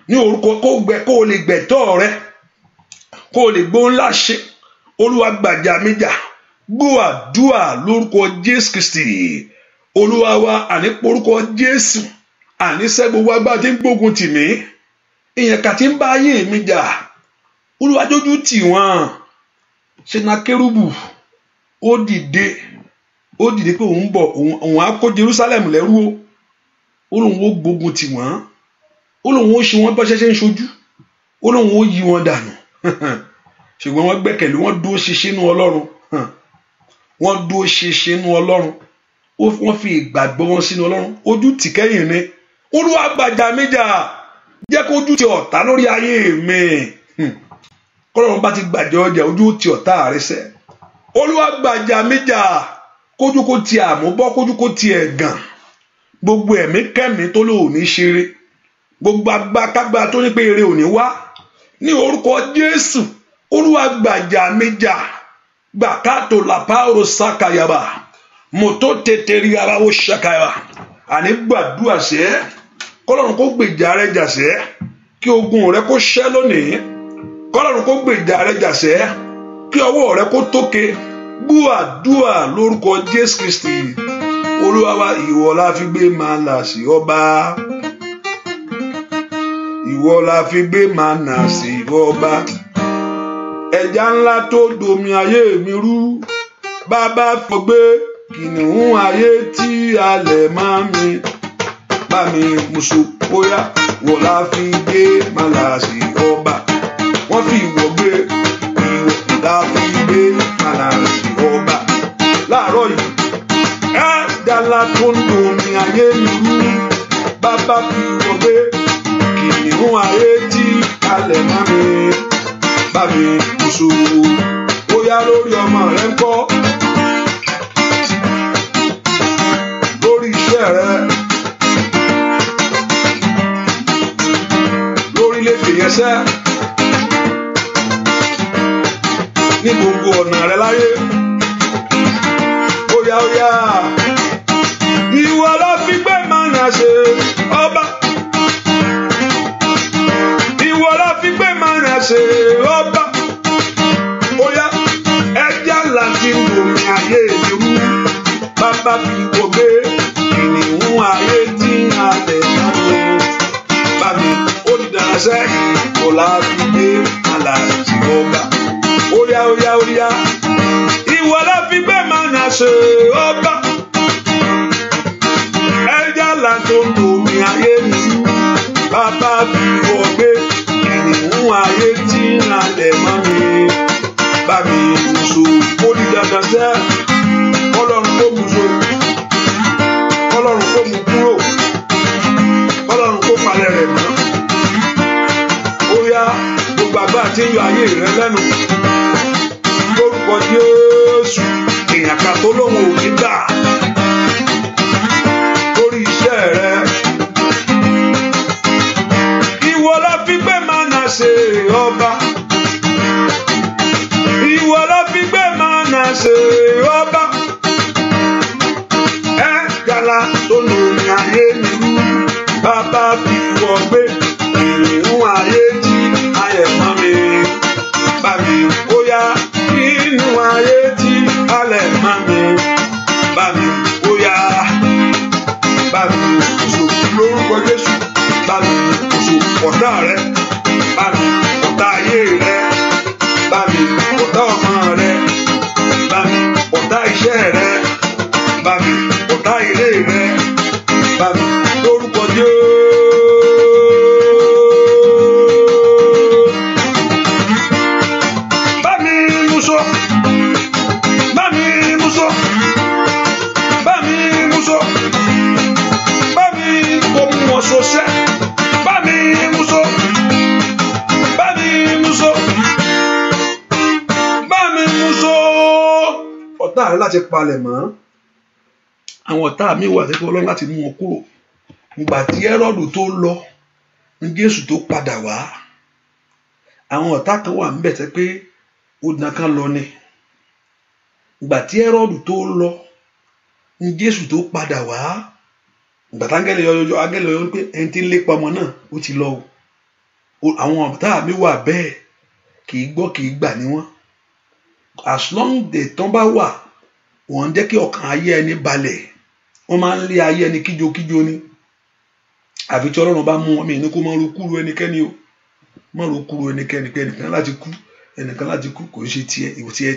Ní orúkọ kó o lè gbẹ̀tọ́ rẹ, kó o lè gbóhùn láṣẹ. Olúwa gbàjà mi jà. Gbọ́ àdúrà lórúkọ Jésù Kristi. Olúwa wa, àní porúkọ Jésù, àní sẹ́ gbogbo agbára tí ń gbógun tì mí, ìyẹn kà tí ń bá ayé mi jà. Olúwa dójú tì wọ́n. Senakérúbù ó dìde pé òun bọ̀, òun á kó Jerusalem lẹ́rú o. Ó lóun ó gbógun tì wọ́n, ó lóun ó ṣe wọ́n bọ́ ṣẹ́ṣẹ́ ń ṣojú, ó lóun ó yí wọn dànù. Ṣùgbọ́n wọ́n gbẹ́kẹ̀lé, wọ́n dúró ṣinṣin nínú Ọlọ́run, wọ́n dúró ṣinṣin nínú Ọlọ́run, wọ́n fi ìgbàgbọ́ wọn sínú Ọlọ́run. Ojú tì kẹ́yìn ni. Olúwa gbàjà mi jà, jẹ́ kó ojú ti ọ̀tá lórí ayé mi. Kọ́lọ́run bá ti gbàjà ọjà, ojú ti ọ̀tá rẹ sẹ́. Olúwa gbàjà mi jà, kójú kó ti àmúbọ́, kójú kó ti ẹ̀gàn. Gbogbo ẹ̀mí kẹ́mi tó lò ní ṣeré, gbogbo agbákágbá tó ní pé eré ò ní wá, ní orúkọ Jésù, Olúwa gbàjà mi jà. Gbàkátò làpáòrò sákàyàbà, mọ́tò tètèrè ara ó ṣàkàyà. Àní gbàdúrà sẹ́, kọ́lọ́run kó gbèjà rẹ jà sẹ́, kí ogun rẹ kó ṣẹ́ lónìí. Kọ́lọ́run kó gbèjà rẹ jà sẹ́, kí ọwọ́ rẹ kó tókè. Gbọ́ àdúrà lórúkọ Jésù Kristi. Olúwa wa, ìwọ la fi gbé mànà sí ọba. Ìwọ la fi gbé mànà sí ọba. Ẹja ńlá tó domi ayé mi rú, bàbá fọgbé kìnìún ayé tí alẹ̀ máa mi. Bá mi mùsù bóyá wọ la fi gbé mànà sí ọba. Wọ́n fi ìwọ gbé, ìwọ la fi gbé mànà sí ọba. Láàárọ̀ yìí, ẹja ńlá tó domi ayé mi rú, bàbá fi ìwọ gbé kìnìún ayé tí alẹ̀ máa mi. Bá mi kùsù bóyá lórí ọmọ rẹ ń kọ́, lórí iṣẹ́ rẹ, lórílẹ̀-èdè yẹn sẹ́, ní gbogbo ọ̀nà rẹ láyé. Óyá ìwọ la fi gbé mànà ṣe ọba. Ìwọ la fi gbé mànà ṣe ọba. Óyá ẹja láti lòmí ayé mi rú, bàbá fi wọ gbé kìnìún ayé tí a lẹ̀ máa ń lò. Bàbí ó di dára sẹ́, ìwọ la fi gbé mànà ṣe ọba. Óyá ìwọ la fi gbé mànà ṣe tí ń yọ ayé rẹ lẹ́nu lórúkọ Jésù. Èèyàn kan tó lóun ò ní gbà lórí iṣẹ́ rẹ. Ìwọ la fi gbé Mánásè ọba. Ìwọ la fi gbé Mánásè ọba. Gàlà tó lómi ayé nìlú bàbá fi wọ gbé ìrìnwó ayé tí ayẹ̀ mọ́ mi. Bá mi bóyá nínú ayé tí alẹ̀ mọ́ mi. Bá mi bóyá bá mi kóso lórúkọ Jésù. Bá mi kóso ọ̀tá rẹ. Bá mi ọ̀tá ayé rẹ. Bá mi ọ̀tá ọmọ rẹ. Bá mi ọ̀tá iṣẹ́ rẹ. Bá mi ọ̀tá ilé rẹ. Bá mi lórúkọ Jésù. Bá mi mú so. Bá mi mú so. Bá mi mú so. Bá mi kó mú wọn so sẹ́. Bá mi mú so. Bá mi mú so. Bá mi mú so. Ọ̀tá rẹ láti palẹ̀ mọ́. Àwọn ọ̀tá mi wà tẹ́kọ̀ Ọlọ́run láti mú wọn kúrò. Ìgbà tí Hẹ́rọ́dù tó lọ ní Jésù tó padà wá. Àwọn ọ̀tá kan wà níbẹ̀ tẹ́ pé ó dán kan lọ ni. Ìgbà tí Hẹ́rọ́dù tó lọ ní Jésù tó padà wá. Ìgbà tí áńgẹ́lì yọ pé ẹni tí ń lépa ọmọ náà ó ti lọ o. Àwọn ọ̀tá mi wà bẹ́ẹ̀ kì í gbọ́ kì í gbà ní wọ́n. As long as tán bá wà wọ́n jẹ́ kí ọkàn ayé ẹni balẹ̀. Wọ́n máa ń lé ayé ẹni kíjokíjo ni. Àfi tí Ọlọ́run bá mú wọn mi ní kó máa ro kúrò ẹnikẹ́ni o. Máa ro kúrò ẹnikẹ́ni pé ẹnìkan láti kú. Ẹnìkan láti kú kò ṣe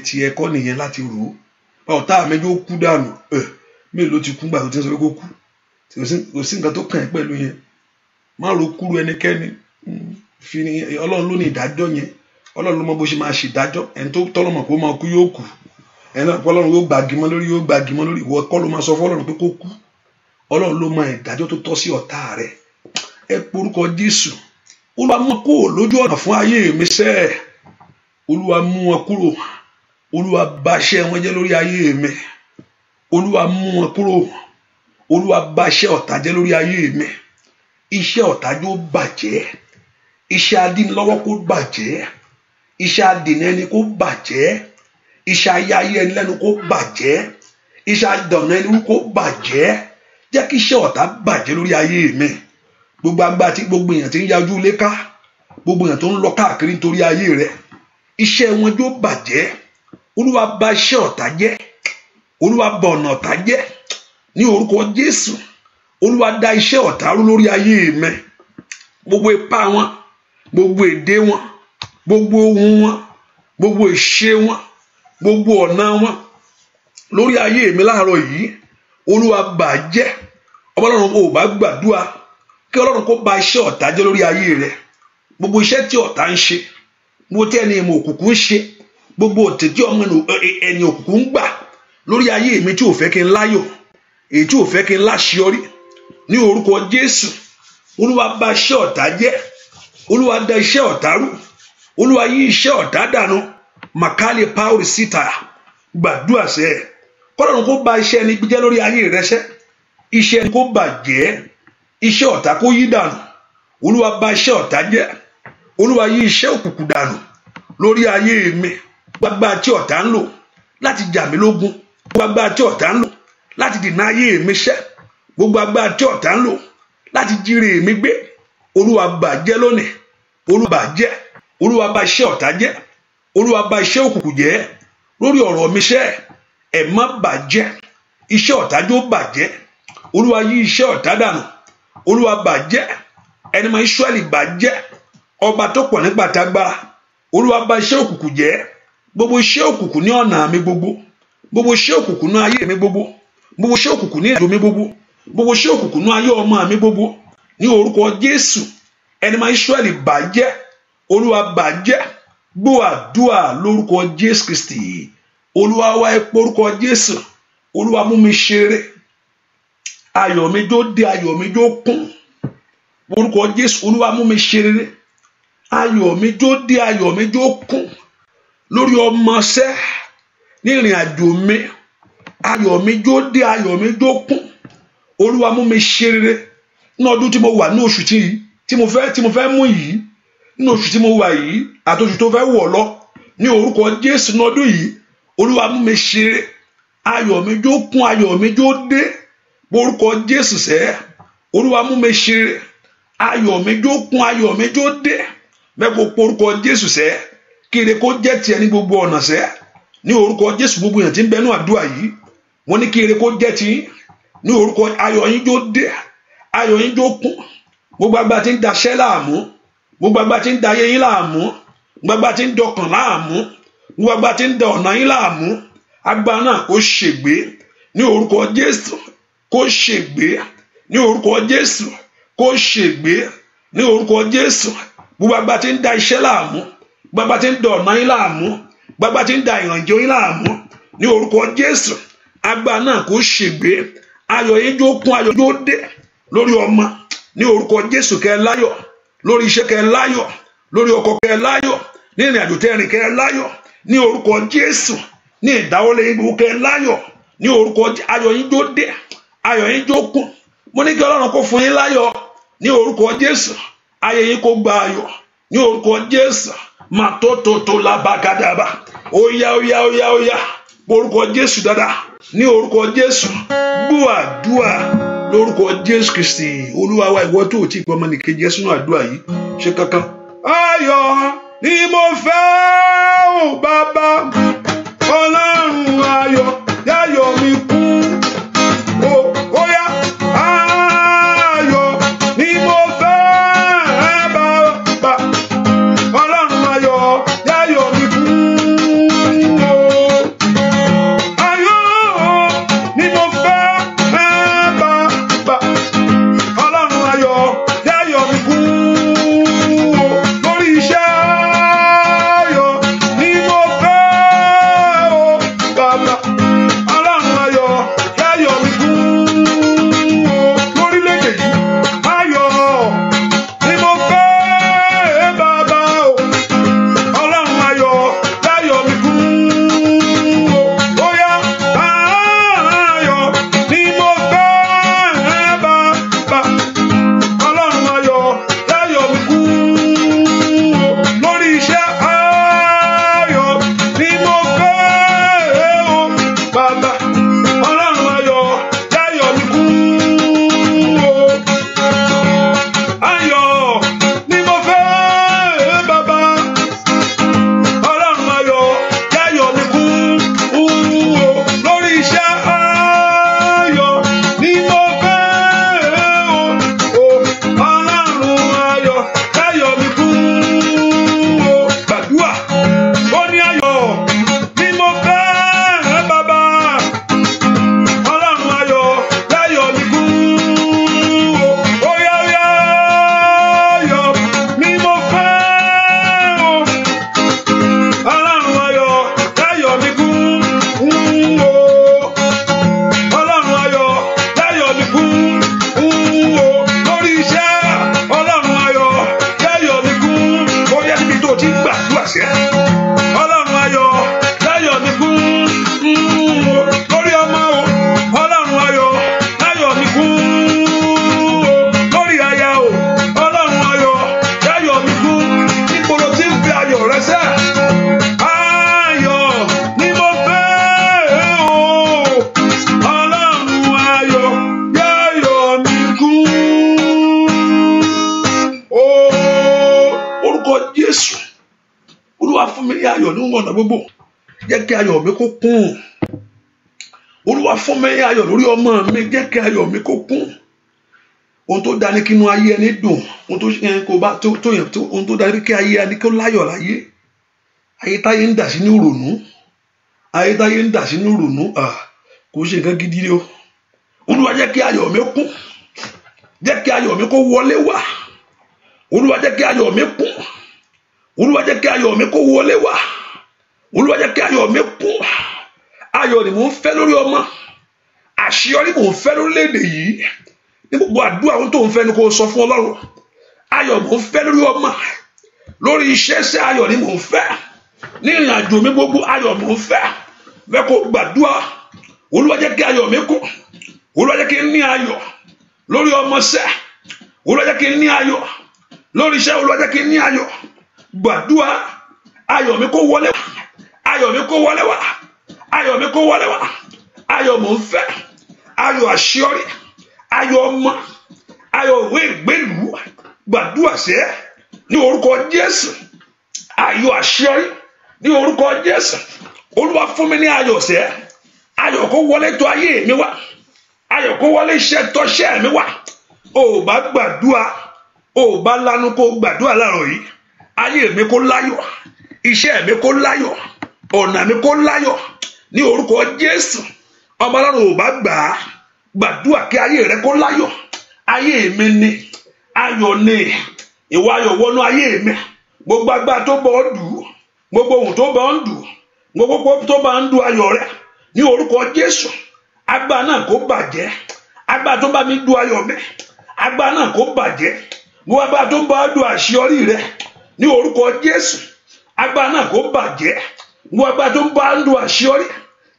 tiẹ̀ kọ́ nìyẹn láti rò ó. Ọ̀tá mi yóò kú dànù. Mélòó ti kú gbà tó ti ń sọ pé kó kú. Kò sí nǹkan tó kàn ẹ́ pẹ̀lú yẹn. Máa ro kúrò ẹnikẹ́ni. Ọlọ́run ló ní ìdájọ́ yẹn. Ọlọ́run ló mọ bó ṣe máa ṣe ìdájọ́. Ẹni tó tọ́lọ́mọ̀ kó máa kú yóò kú. Ẹni náà Ọlọ́run yóò gbàgì mọ́ lórí ìwọ kọ́ ló máa sọ fún Ọlọ́run pé kó kú. Ọlọ́run ló mọ ìdájọ́ tó tọ́ sí ọ̀tá rẹ̀. Ẹ porúkọ Jésù. Olúwa mú kúrò lójú ọ̀nà fún ayé mi sẹ́. Olúwa mú wọn kúrò. Olúwa bà iṣẹ́ wọn jẹ́ lórí ayé mi. Olúwa mú wọn kúrò. Olúwa bà iṣẹ́ ọ̀tá jẹ́ lórí ayé mi. Iṣẹ́ ọ̀tá yóò bàjẹ́. Iṣẹ́ adínilọ́wọ́ kó bàjẹ́. Iṣẹ́ adènà ẹni kó bàjẹ́. Iṣẹ́ ayé ẹni lẹ́nu kó bàjẹ́. Iṣẹ́ adọ̀nà ẹni kó bàjẹ́. Jẹ́ kí iṣẹ́ ọ̀tá bàjẹ́ lórí ayé mi. Gbogbo agbá tí gbogbo èèyàn ti ń yájú ilé ká. Gbogbo èèyàn tó ń lọ káàkiri nítorí ayé rẹ̀. Iṣẹ́ wọn yóò bàjẹ́. Olúwa bà iṣẹ́ ọ̀tá jẹ́. Olúwa bà ọ̀nà ọ̀tá jẹ́. Ní orúkọ Jésù. Olúwa dá iṣẹ́ ọ̀tá rú lórí ayé mi. Gbogbo ipá wọn. Gbogbo èdè wọn. Gbogbo ohun wọn. Gbogbo ìṣe wọn. Gbogbo ọ̀nà wọn. Lórí ayé mi láàárọ̀ yìí. Olúwa bàjẹ́. Ọlọ́run ò bá gbàdúrà kí Ọlọ́run kó bà iṣẹ́ ọ̀tá jẹ́ lórí ayé rẹ̀. Gbogbo iṣẹ́ tí ọ̀tá ń ṣe. Gbogbo tí ẹni ìmọ̀ òkùnkùn ń ṣe. Gbogbo òtẹ̀ tí ọmọ ẹni òkùnkùn ń gbà lórí ayé mi tí ò fẹ́ kí n láyọ̀. Èyí tí ò fẹ́ kí n láṣeyọrí. Ní orúkọ Jésù. Olúwa bà iṣẹ́ ọ̀tá jẹ́. Olúwa dá iṣẹ́ ọ̀tá rú. Olúwa yí iṣẹ́ ọ̀tá dànù. Makali Paul Sita. Gbàdúrà sẹ́. Kọ́lọ́run kó bà iṣẹ́ ẹni jẹ́ lórí ayé rẹ sẹ́. Iṣẹ́ ẹni kó bàjẹ́. Iṣẹ́ ọ̀tá kó yí dànù. Olúwa bà iṣẹ́ ọ̀tá jẹ́. Olúwa yí iṣẹ́ òkùnkùn dànù lórí ayé mi. Gbogbo tí ọ̀tá ń lò láti jà mí lógun. Gbogbo tí ọ̀tá ń lò láti dènà ayé mi sẹ́. Gbogbo agbára tí ọ̀tá ń lò láti jíire mi gbé. Olúwa bàjẹ́ lónìí. Olúwa bàjẹ́. Olúwa bà iṣẹ́ ọ̀tá jẹ́. Olúwa bà iṣẹ́ òkùnkùn jẹ́ lórí ọ̀rọ̀ mi sẹ́. Ẹ má bàjẹ́. Iṣẹ́ ọ̀tá jó bàjẹ́. Olúwa yí iṣẹ́ ọ̀tá dànù. Olúwa bàjẹ́. Ẹni mọ Ísírẹ́lì bàjẹ́. Ọba tó pọ̀ nígbà tágbára. Olúwa bà iṣẹ́ òkùnkùn jẹ́. Gbogbo iṣẹ́ òkùnkùn ní ọ̀nà mi gbogbo. Gbogbo iṣẹ́ òkùnkùn ní ayé mi gbogbo. Gbogbo iṣẹ́ òkùnkùn ní ẹ̀dùn mi gbogbo. Gbogbo iṣẹ́ òkùnkùn ní ayé ọmọ mi gbogbo. Ní orúkọ Jésù. Ẹni mọ Ísírẹ́lì bàjẹ́. Olúwa bàjẹ́. Gbọ́ àdúrà lórúkọ Jésù Kristi. Olúwa wá ẹ porúkọ Jésù. Olúwa mú mi ṣeré. Ayọ̀ mi jó dé, ayọ̀ mi jó kún. Orúkọ Jésù. Olúwa mú mi ṣeré. ayọ̀ mi jó dé, ayọ̀ mi jó kún lórí ọmọṣẹ́ ní ìrìn àjò mi. Ayọ̀ mi jó dé, ayọ̀ mi jó kún. Olúwa mú mi ṣe rere ní ọdún tí mo wà, ní oṣù tí mo fẹ́ mú yìí, ní oṣù tí mo wà yìí àti oṣù tó fẹ́ wọ̀ lọ, ní orúkọ Jésù ní ọdún yìí. Olúwa mú mi ṣe rere. Ayọ̀ mi jó kún, ayọ̀ mi jó dé orúkọ Jésù sẹ́. Olúwa mú mi ṣe rere. Ayọ̀ mi jó kún, ayọ̀ mi jó dé mẹ́kọ̀ọ́ orúkọ Jésù sẹ́. Kí ire kó jẹ́ tiẹ̀ ní gbogbo ọ̀nà sẹ́. Ní orúkọ Jésù, gbogbo èèyàn tí ń bẹnu àdúrà yìí, wọ́n ní kí ire kó jẹ́ ti ní orúkọ. Ayọ̀ yín jó dé, ayọ̀ yín jó kún. Gbogbo agbára tí ń daṣẹ́ láàmú, gbogbo agbára tí ń da ayé yín láàmú, gbogbo agbára tí ń dọkàn láàmú, gbogbo agbára tí ń da ọ̀nà yín láàmú, agbára náà kó ṣègbé ní orúkọ Jésù, kó ṣègbé ní orúkọ Jésù, kó ṣègbé ní orúkọ Jésù. Gbogbo agbára tí ń da iṣẹ́ láàmú, gbogbo agbára tí ń da ọ̀nà yín láàmú, gbogbo agbára tí ń da ìrànjẹ́ yín láàmú ní orúkọ Jésù, agbára náà kó ṣègbé. Ayọ̀ yín jó kún, ayọ̀ jó dé lórí ọmọ ní orúkọ Jésù. Kẹ́ láyọ̀ lórí iṣẹ́, kẹ́ láyọ̀ lórí ọkọ, kẹ́ láyọ̀ ní ìrìn àjò tẹ́rìn, kẹ́ láyọ̀ ní orúkọ Jésù. Ní ìdáwọ́lé yín gbogbo, kẹ́ láyọ̀ ní orúkọ. Ayọ̀ yín jó dé, ayọ̀ yín jó kún. Mo ní kí Ọlọ́run kó fún yín láyọ̀ ní orúkọ Jésù. Ayé yín kó gba ayọ̀ ní orúkọ Jésù. Màtótótó labàgàdàbà. Óyá óyá óyá óyá orúkọ Jésù dáadáa ní orúkọ Jésù. Gbọ́ àdúrà lórúkọ Jésù Kristi Olúwa wa. Ìwọ tó ti gbọ́ ọmọ nìkejì ẹ sínú àdúrà yìí ṣe kankan. Ayọ̀ ni mo fẹ́ o bàbá, Ọlọ́run ayọ̀ yáyọ̀ mi kún. Óyá ayọ̀ ni mo fẹ́ bàbá, Ọlọ́run ayọ̀ yáyọ̀ mi kún. Ọ̀nà gbogbo jẹ́ kí ayọ̀ mi kó kún. Olúwa fún mi ayọ̀ lórí ọmọ mi, jẹ́ kí ayọ̀ mi kó kún. Ohun tó dání kí inú ayé ẹni dùn, ohun tó dání kí ayé ẹni kó láyọ̀ láyé. Ayé táyé ń dà sí ní ìrònú, ayé táyé ń dà sí ní ìrònú, kò ṣe nǹkan gidi o. Olúwa jẹ́ kí ayọ̀ mi kún, jẹ́ kí ayọ̀ mi kó wọlé wá. Olúwa jẹ́ kí ayọ̀ mi kún, Olúwa jẹ́ kí ayọ̀ mi kó wọlé wá. Olúwa jẹ́ kí ayọ̀ mi kún. Ayọ̀ ni mò ń fẹ́ lórí ọmọ, àṣeyọrí mò ń fẹ́ lórílẹ̀-èdè yìí. Ní gbogbo àdúrà ohun tó ń fẹ́ ni kó sọ fún Ọlọ́run. Ayọ̀ mò ń fẹ́ lórí ọmọ, lórí iṣẹ́ sí ayọ̀ ni mò ń fẹ́ ní ìrìn àjò mi gbogbo ayọ̀ mò ń fẹ́ kó gbàdúrà Olúwa jẹ́ kí ayọ̀ mi kún Olúwa jẹ́ kí n ní ayọ̀ lórí ọmọ sẹ́ Olúwa jẹ́ kí n ní ayọ̀ lórí iṣẹ́ Olúwa jẹ́ kí n ní ayọ̀ gbàdúrà ayọ̀ mi kó wọlé wá ayọ̀ mi kó wọlé wá ayọ̀ mi kó wọlé wá ayọ̀ mò ń fẹ́ ayọ̀ àṣeyọrí ayọ̀ ọmọ ayọ̀ ìwé ìgbélú gbàdúrà sẹ́ ní orúkọ Jésù ayọ̀ àṣeyọrí ní orúkọ Jésù Olúwa fún mi ní ayọ̀ sẹ́ ayọ̀ kó wọlé tó ayé mi wá ayọ̀ kó wọlé iṣẹ́ tọ́ṣẹ́ mi wá ó bá gbàdúrà ó bá lanu kó gbàdúrà láàárọ̀ yìí ayé mi kó láyọ̀ iṣẹ́ mi kó láyọ̀ ọ̀nà mi kó láyọ̀ ní orúkọ Jésù ọmọ Ọlọ́run ò bá gbàdúrà kí ayé rẹ kó láyọ̀ ayé mi ni ayọ̀ ni ìwà ayọ̀ wọnú ayé mi gbogbo agbára tó bọ̀ ọ́ dù gbogbo ohun tó bọ̀ ọ́ ń dù gbogbo tó bá ń dù ayọ̀ rẹ ní orúkọ Jésù agbára náà kó bàjẹ́ agbára tó bá mi dù ayọ̀ mi agbára náà kó bàjẹ́ gbogbo agbára tó bá dù àṣeyọrí rẹ ní orúkọ Jésù agbára náà kó bàjẹ́ gbogbo agbára tó bá dù àṣeyọrí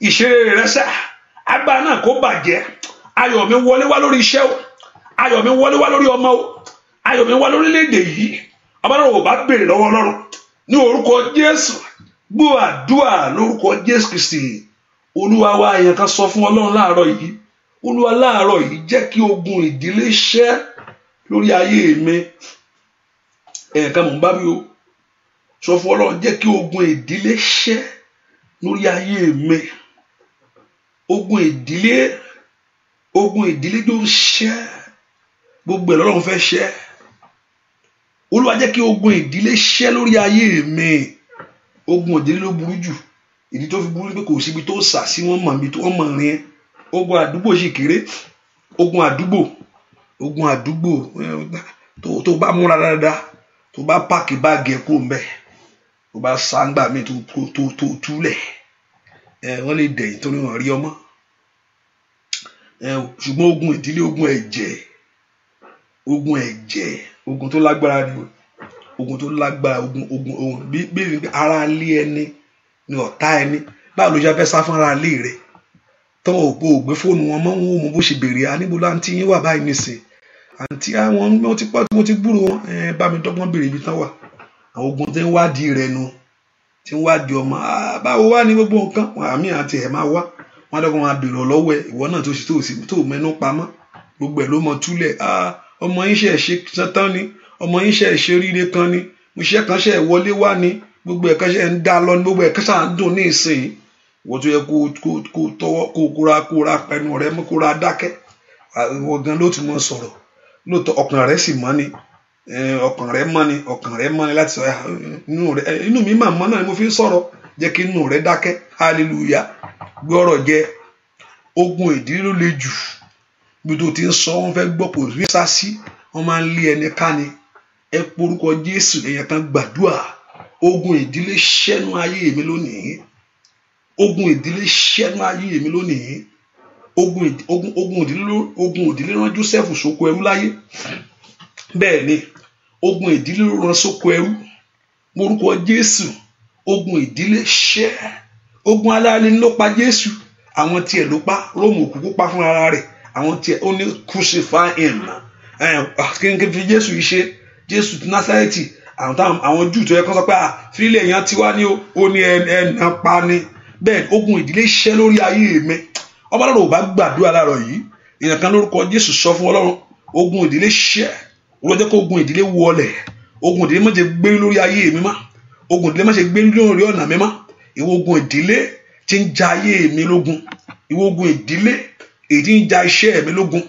ìṣeré rẹ sẹ́ agbára náà kó bàjẹ́ ayọ̀ mi wọlé wá lórí iṣẹ́ o ayọ̀ mi wọlé wá lórí ọmọ o ayọ̀ mi wá lórílẹ̀-èdè yìí ọba náà ò bá béèrè lọ́wọ́ Ọlọ́run ní orúkọ Jésù gbọ́ àdúrà lórúkọ Jésù Kristi Olúwa wa èèyàn kan sọ fún Ọlọ́run láàárọ̀ yìí Olúwa láàárọ̀ yìí jẹ́ kí ogun ìdílé ṣẹ́ lórí ayé mi èèyàn kan mò ń bá mi o sọ fún Ọlọ́run jẹ́ kí ogun ìdílé ṣẹ́ lórí ayé mi ogun ìdílé tó ń ṣẹ́ gbogbo ẹ̀ lọ́lọ́run fẹ́ ṣẹ́ Olúwa jẹ́ kí ogun ìdílé ṣẹ́ lórí ayé mi ogun ìdílé ló burú jù ìdí tó fi burú pé kò síbi tó sà sí wọn mọ̀ mi tó wọ́n mọ̀ rin ogun àdúgbò sì kéré ogun àdúgbò tó bá múra dáadáa tó bá páàkì báàgì ẹ̀ kúrò ńbẹ̀ tó bá sáńgbà mi tó túlẹ̀ wọ́n lè dẹ̀yìn torí wọn rí ọmọ ṣùgbọ́n ogun ìdílé ogun ẹ̀jẹ̀ ogun tó lágbára ni ogun tó lágbára ogun bí ara lé ẹni ni ọ̀tá ẹni báwo ló ṣe fẹ́ sá fún ara lé rẹ tọ́wọ́ òpó ògbé fóònù wọn mọ́ wọn ò mọ bó ṣe bèrè aníbo láǹtí yín wà báyìí nìsín àǹtí àwọn ti pọ́ tí mo ti gbúrò wọn bá mi dọ́gbọ́n bèrè ibi tán wà àwọn ogun tí ń wádìí rẹ nu tí ń wádìí ọmọ báwo wá ní gbogbo nǹkan àmì àti ẹ̀ máa wá wọn dọ́gbọ́n máa bèrè lọ́wọ́ ẹ̀ ìwọ náà tó mẹ́nu pamọ́ gbogbo ẹ̀ ló mọ túlẹ̀ ọmọ yín ṣe tán ni ọmọ yín ṣe ríire kan ni iṣẹ́ kan ṣe wọlé wá ni gbogbo ẹ̀ka ṣe ń dá lọ ní gbogbo ẹ̀ka ṣáà ń dùn ní ìsìn ìwọ tó yẹ kó tọwọ́ kóra pẹnu rẹ mú kóra dákẹ́ ìwọ gan ló tún mọ sọ̀rọ̀ lóòótọ́ ọkàn rẹ sì mọ́ ni ọkàn rẹ mọ́ ni láti sọ inú mi mà mọ́ náà ni mo fi ń sọ̀rọ̀ jẹ́ kí inú rẹ dákẹ́ hallelujah gbé ọ̀rọ̀ jẹ ogun ìdílé ló le jù bí tó ti ń sọ wọn fẹ́ gbọ́ kò rí sásí wọn máa ń lé ẹni ká ni ẹ porúkọ Jésù èèyàn kan gbàdúrà ogun ìdílé ṣẹ́nu ayé mi lónìí ogun ìdílé ṣẹ́nu ayé mi lónìí ogun ìdílé rán Joseph sóko ẹrú láyé bẹ́ẹ̀ ni ogun ìdílé ló rán sóko ẹrú porúkọ Jésù ogun ìdílé ṣẹ́ ogun aláàánú ló pa Jésù àwọn tiẹ̀ ló pa Róòmù òkùnkùn pa fún ara rẹ̀ àwọn tiẹ̀ ó ní crucify him kí n fi Jésù yìí ṣe Jésù ti Násárẹ́tì àwọn Júù tó yẹ kó sọ pé fílẹ̀ èèyàn tiwa ni ó ní ẹnà pa ni bẹ́ẹ̀ ogun ìdílé ṣẹ́ lórí ayé mi ọba Ọlọ́run ò bá gbàdúrà láàárọ̀ yìí èèyàn kan lórúkọ Jésù sọ fún Ọlọ́run ogun ìdílé ṣẹ́ olójẹ́ kó ogun ìdílé wọlẹ̀ ogun ìdílé má ṣe gbé lórí ayé mi mọ́ ogun ìdílé má ṣe gbé lórí ọ̀nà mi mọ́ ìwọ ogun ìdílé tí ń ja ayé mi lógun ìwọ ogun ìdílé èyí tí ń ja iṣẹ́ mi lógun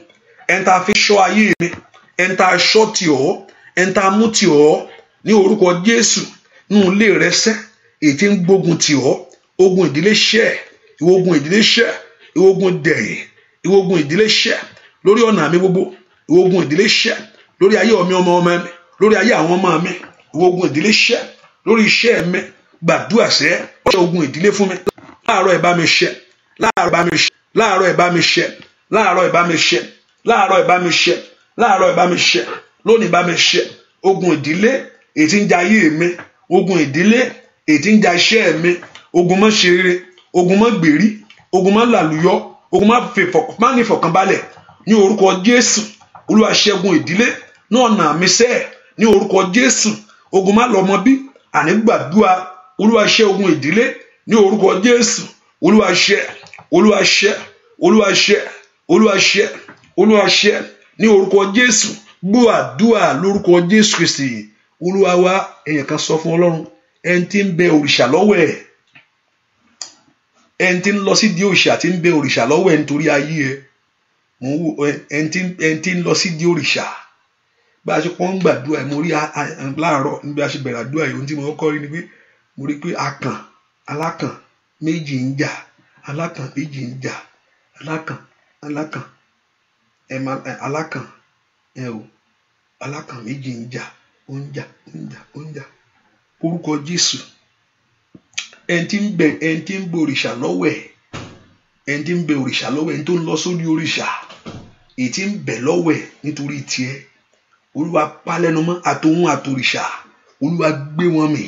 ẹni tá a fi ṣọ́ ayé mi ẹni tá a ṣọ́ tì ọ́ ẹni tá a mú tì ọ́ ní orúkọ Jésù nínú ilé rẹ sẹ́ èyí tí ń gbógun tì ọ́ ogun ìdílé ṣẹ́ ìwọ ogun ìdílé ṣẹ́ ìwọ ogun dẹ̀yìn ìwọ ogun ìdílé ṣẹ́ lórí ọ̀nà mi gbogbo ìwọ ogun ìdílé ṣẹ́ lórí ayé ọmọ mi lórí ayé àwọn ọmọ mi ìwọ ogun ìdílé ṣẹ́ lórí iṣẹ́ mi gbàdúrà sẹ́ ọ̀ṣẹ́ ogun ìdílé fún mi láàárọ̀ ẹ̀ bá mi ṣẹ́ láàárọ̀ ẹ̀ bá mi ṣẹ́ láàárọ̀ ẹ̀ bá mi ṣẹ́ láàárọ̀ ẹ̀ bá mi ṣẹ́ láàárọ̀ ẹ̀ bá mi ṣẹ́ láàárọ̀ ẹ̀ bá mi ṣẹ́ lónìí bá mi ṣẹ́ ogun ìdílé èyí tí ń ja ayé mi, ogun ìdílé èyí tí ń ja iṣẹ́ mi, ogun má ṣe rere, ogun má gbèrí, ogun má làlùyọ, ogun má ní ìfọ̀kànbalẹ̀ ní orúkọ Jésù. Olúwa ṣẹ́gun ìdílé ní ọ̀nà mi sẹ́ ní orúkọ Jésù. Ogun má lọ mọ bí àní gbàdúrà. Olúwa ṣẹ́ ogun ìdílé ní orúkọ Jésù. Olúwa ṣẹ́, Olúwa ṣẹ́, Olúwa ṣẹ́, Olúwa ṣẹ́, Olúwa ṣẹ́ ní orúkọ Jésù. Gbọ́ àdúrà lórúkọ Jésù Kristi Olúwa wa. Èèyàn kan sọ fún Ọlọ́run, ẹni tí ń bẹ òrìṣà lọ́wọ́ ẹ̀, ẹni tí ń lọ sí di òrìṣà tí ń bẹ òrìṣà lọ́wọ́ ẹ̀ nítorí ayé ẹ̀, ẹni tí ń lọ sí di òrìṣà. Bá a ṣe pọ́n ń gbàdúrà mo rí láàárọ̀ níbi a ṣe bẹ̀rẹ̀ àdúrà yìí, ohun tí mo kọ́ rí ni pé mo rí pé alákàn méjì ń jà, alákàn méjì ń jà, alákàn méjì ń jà, ó ń jà. Orúkọ Jésù. Ẹni tí ń bẹ òrìṣà lọ́wọ́ ẹ̀, ẹni tí ń bẹ òrìṣà lọ́wọ́ ẹ̀, ẹni tó ń lọ sórí òrìṣà, èyí tí ń bẹ lọ́wọ́ ẹ̀ nítorí tiẹ̀. Olúwa pálẹ́nu mọ́ àtòhún àtòrìṣà. Olúwa gbé wọn mì.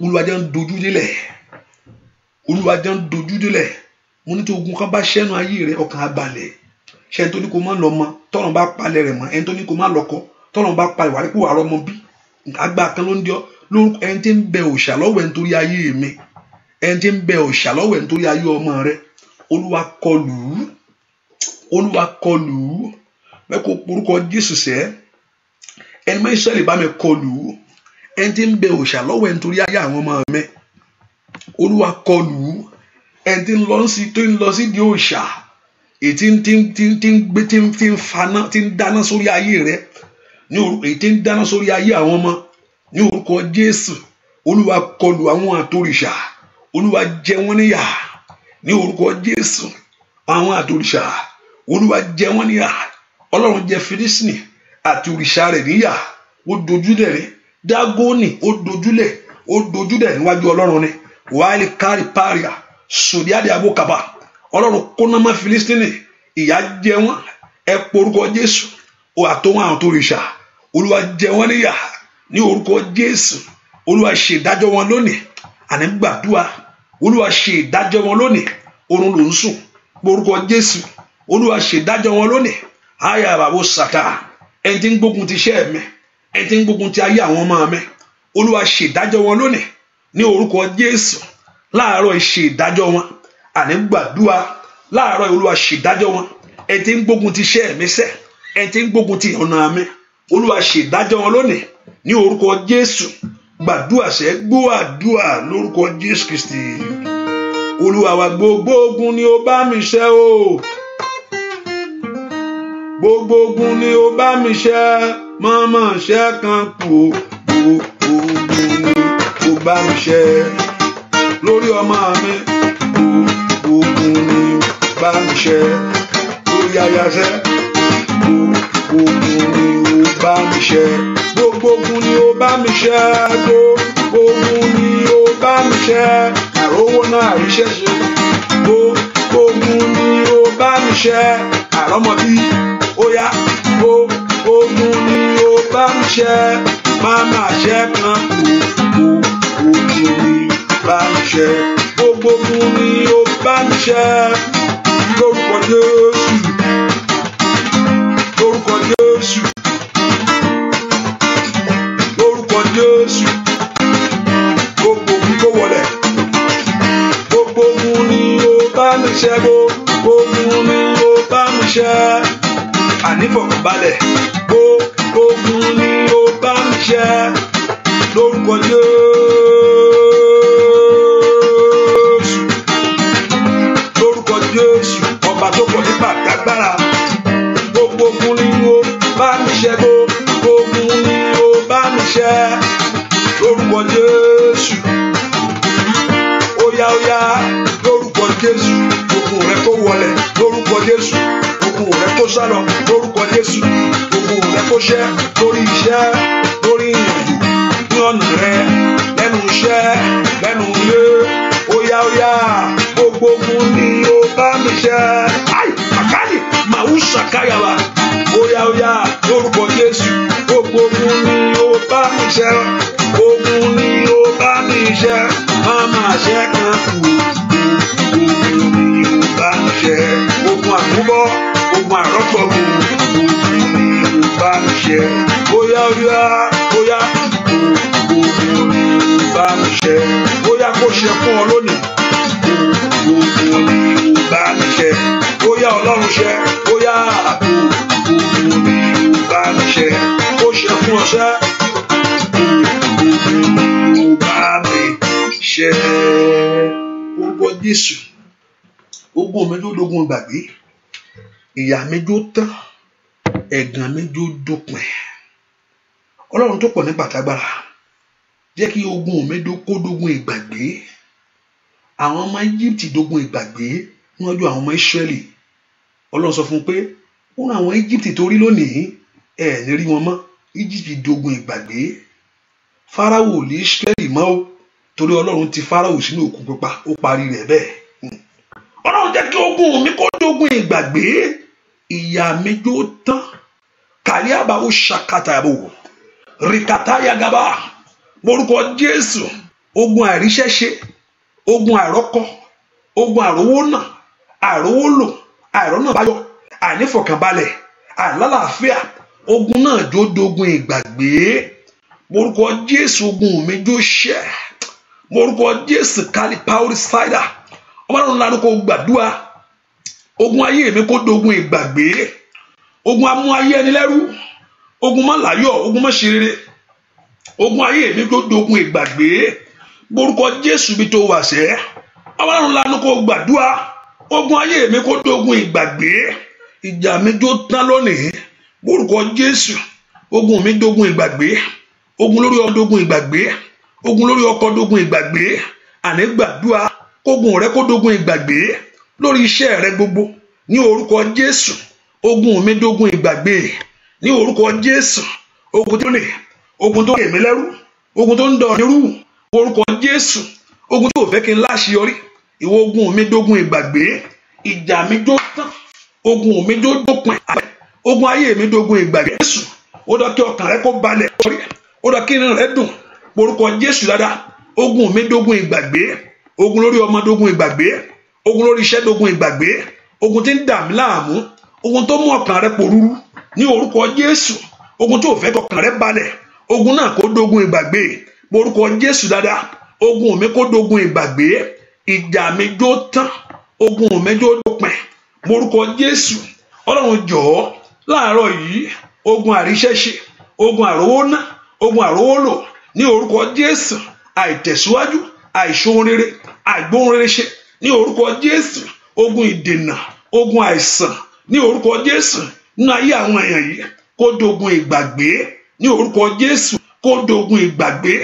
Olúwa jẹ́ ń dojú délẹ̀. Olúwa jẹ́ ń dojú délẹ̀. Mo ní tí ogun kan bá ṣẹ́nu ayé rẹ̀ ọkàn á balẹ̀. Ṣé ẹni tó ní kó má lọ mọ tọ́nà bá palẹ̀ rẹ̀ mọ́, ẹni tó ní kó má lọ́kọ tọ́nà bá palẹ̀ wà nípò àrọ́ ọmọ bí. Àgbà kan ló ń di ọ́ lórúkọ ẹni tí ń bẹ òòṣà lọ́wọ́ ẹ̀ nítorí ayé mi, ẹni tí ń bẹ òòṣà lọ́wọ́ ẹ̀ nítorí ayé ọmọ rẹ̀. Olúwa kọlù ú. Olúwa kọlù ú. Bẹ́ẹ̀ kó orúkọ Jésù sẹ́. Ẹni mọ́ Ísírẹ́lì bá mi kọlù ú. Ẹni tí ń bẹ òòṣà lọ́wọ́ ẹ̀ nítorí ayé àwọn ọmọ mi. Olúwa kọlù ú. Ẹni tí ń lọ sí di òòṣà, èyí tí ń dáná sórí ayé rẹ̀, èyí tí ń dáná sórí ayé àwọn ọmọ ní orúkọ Jésù. Olúwa kọlù àwọn àtòrìṣà. Olúwa jẹ wọ́n níyà ní orúkọ Jésù. Àwọn àtòrìṣà Olúwa jẹ wọ́n níyà. Ọlọ́run jẹ Fílísítì àti òrìṣà rẹ̀ níyà. Ó dojúlẹ̀ rẹ̀. Dágónì ó dojúlẹ̀ níwájú Ọlọ́run ni. Wàhálì kárí páríà sòdíàdì abókàbà. Ọlọ́run kóná mọ́ Fílísítì, ìyà jẹ wọ́n. Ẹ porúkọ Jésù. Àtòhún àtòrìṣà Olúwa jẹ wọ́n níyà ní orúkọ Jésù. Olúwa ṣe ìdájọ́ wọn lónìí. Àní gbàdúrà. Olúwa ṣe ìdájọ́ wọn lónìí. Oorun ló ń sùn. Orúkọ Jésù. Olúwa ṣe ìdájọ́ wọn lónìí. Àyà bàbá sàtà. Ẹni tí ń gbógun ti iṣẹ́ mi, ẹni tí ń gbógun ti ayé àwọn ọmọ mi, Olúwa ṣe ìdájọ́ wọn lónìí ní orúkọ Jésù. Láàárọ̀ ṣe ìdájọ́ wọn. Àní gbàdúrà. Láàárọ̀ Olúwa ṣe ìdájọ́ wọn. Ẹni tí ń gbógun ti iṣẹ́ mi sẹ́, ẹni tí ń gbógun ti ọ̀nà mi, Olúwa ṣe ìdájọ́ wọn lónìí ní orúkọ Jésù. Gbàdúrà sẹ́, gbọ́ àdúrà lórúkọ Jésù Kristi. Olúwa wa, gbogbo ogun ni ó bá mi ṣẹ́ o. Gbogbo ogun ni ó bá mi ṣẹ́, mọ́mọ́ ṣẹ́ kan kù. Gbogbo ogun ni ó bá mi ṣẹ́ lórí ọmọ mi. Gbogbo ogun ni ó bá mi ṣẹ́ lórí ayáṣẹ́. Gbogbo ogun ni ó bá mi ṣẹ́. Gbogbo ogun ni ó bá mi ṣẹ́. Gbogbo ogun ni ó bá mi ṣẹ́. Àrówó náà àríṣẹ́ ṣe. Gbogbo ogun ni ó bá mi ṣẹ́. Àrọ́mọbí ó yá. Gbogbo ogun ni ó bá mi ṣẹ́. Máma ṣẹ́ kan kù. Gbogbo ogun ni ó bá mi ṣẹ́. Gbogbo ogun ni ó bá mi ṣẹ́. Lórúkọ Jésù. Lórúkọ Jésù. Lórúkọ Jésù. Gbogbo ogun kó wọlẹ̀. Gbogbo ogun ni ó bá mi ṣẹ́. Gbogbo ogun ni ó bá mi ṣẹ́. Ànífọ̀kànbalẹ̀. Gbogbo ogun ni ó bá mi ṣẹ́. Lórúkọ Jésù. Lórúkọ Jésù. Ọba tó pọ̀ nípa àgbára. Gbogbo ogun ni ó bá mi ṣẹ́. Gbogbo ogun ni ó bá mi ṣẹ́. Lórúkọ Jésù. Óyá óyá. Lórúkọ Jésù. Ogun rẹ kó wọlẹ̀. Lórúkọ Jésù. Ogun rẹ kó sálọ. Lórúkọ Jésù. Ogun rẹ kó ṣẹ́ lórí iṣẹ́, lórí ìrìnàjò, ní ọ̀nà rẹ, lẹ́nu iṣẹ́, lẹ́nu ilé. Óyá óyá. Gbogbo ogun ni ó bá mi ṣẹ́. Ai àkàlì màwùsà káyàwá. Óyá óyá. Lórúkọ Jésù. Gbogbo ogun ni ó bá mi ṣẹ́, ogun ni ó bá mi ṣẹ́, má máa ṣẹ́ kan kù, ogun ni ó bá mi ṣẹ́, ogun àkúbọ̀, ogun àrọ́pọ̀gbò, ogun ni ó bá mi ṣẹ́, bóyá bóyá ogun ni ó bá mi ṣẹ́, bóyá kó ṣe fún ọ lónìí, ogun ni ó bá mi ṣẹ́, bóyá Ọlọ́run ṣẹ́, bóyá ogun ni ó bá mi ṣẹ́, ó ṣe fún ọ ṣẹ́, ogun ni ó bá mi ṣẹ́. Orúkọ Jésù, ogun mi tó dogun ìgbàgbé, ìyà mi tó tán, ẹ̀gàn mi tó dópin. Ọlọ́run tó pọ̀ nípa tágbára, jẹ́ kí ogun mi kó dogun ìgbàgbé. Àwọn ọmọ Íjíbítì dogun ìgbàgbé níwájú àwọn ọmọ Ísírẹ́lì. Ọlọ́run sọ fún un pé wọn àwọn Íjíbítì tó rí lónìí ẹ̀ ní rí wọn mọ́. Íjíbítì dogun ìgbàgbé. Fáráò ò lè Ísírẹ́lì mọ́ o, torí Ọlọ́run ti Fáráò sínú òkun pupa, ó parí rẹ̀ bẹ́ẹ̀. Ọlọ́run jẹ́ kí ogun mi kó dogun ìgbàgbé, ìyà mi jó tán. Kàlíàbà ó ṣàkàtàbò, rìkàtàyàgàbà, morúkọ Jésù. Ogun àìríṣẹ́ṣe, ogun àìrọ́kọ, ogun àìrówónà, àìrówólò, àìrọ́nà báyọ̀, àìnífọ̀kànbalẹ̀, àìlálàáfíà, ogun náà jó dogun ìgbàgbé. Morúkọ Jésù, ogun mi jó ṣẹ́. Morúkọ Jésù, kálí pàórí sáìdà. Ọlọ́run lánàá kó gbàdúrà. Ogun ayé mi kó dogun ìgbàgbé. Ogun amú ayé ẹni lẹ́rú, ogun má láyọ̀, ogun má ṣe rere. Ogun ayé mi kó dogun ìgbàgbé. Morúkọ Jésù bí tó wà sẹ́. Ọlọ́run lánàá kó gbàdúrà. Ogun ayé mi kó dogun ìgbàgbé. Ìjà mi jó tán lónìí. Morúkọ Jésù, ogun mi dogun ìgbàgbé. Ogun lórí ọmọ dogun ìgbàgbé. Ogun lórí ọkọ dogun ìgbàgbé. Àní gbàdúrà kógun rẹ kó dogun ìgbàgbé lórí iṣẹ́ rẹ gbogbo ní orúkọ Jésù. Ogun mi dogun ìgbàgbé ní orúkọ Jésù. Ogun tó lè, ogun tó kèmí lẹ́rú, ogun tó ń dọ̀ nírú, orúkọ Jésù. Ogun tó fẹ́ kí n láṣeyọrí, ìwọ ogun mi dogun ìgbàgbé. Ìjà mi jó tán, ogun mi jó dópin. Ogun ayé mi dogun ìgbàgbé. Jésù, ó dọ̀ kí ọkàn rẹ kó balẹ̀, ó dọ̀ kí inú rẹ dùn. Orúkọ Jésù dáadáa. Ogun mi dogun ìgbàgbé. Ogun lórí ọmọ dogun ìgbàgbé. Ogun lórí iṣẹ́ dogun ìgbàgbé. Ogun tí ń dà mí láàmú, ogun tó mú ọkàn rẹ pòrúurú ní orúkọ Jésù. Ogun tó fẹ́ kọkàn rẹ balẹ̀, ogun náà kó dogun ìgbàgbé. Orúkọ Jésù dáadáa. Ogun mi kó dogun ìgbàgbé. Ìjà mi jó tán, ogun mi jó dópin. Orúkọ Jésù. Ọlọ́run jọ̀ọ́ láàárọ̀ yìí, ogun àríṣẹ́ṣe, ogun àrówóná, ogun àrówólò ní orúkọ Jésù. Àìtẹ̀síwájú, àìṣohun rere, àìgbóhun rere ṣe ní orúkọ Jésù. Ogun ìdènà, ogun àìsàn ní orúkọ Jésù nínú ayé àwọn èèyàn yìí kó dogun ìgbàgbé ní orúkọ Jésù. Kó dogun ìgbàgbé.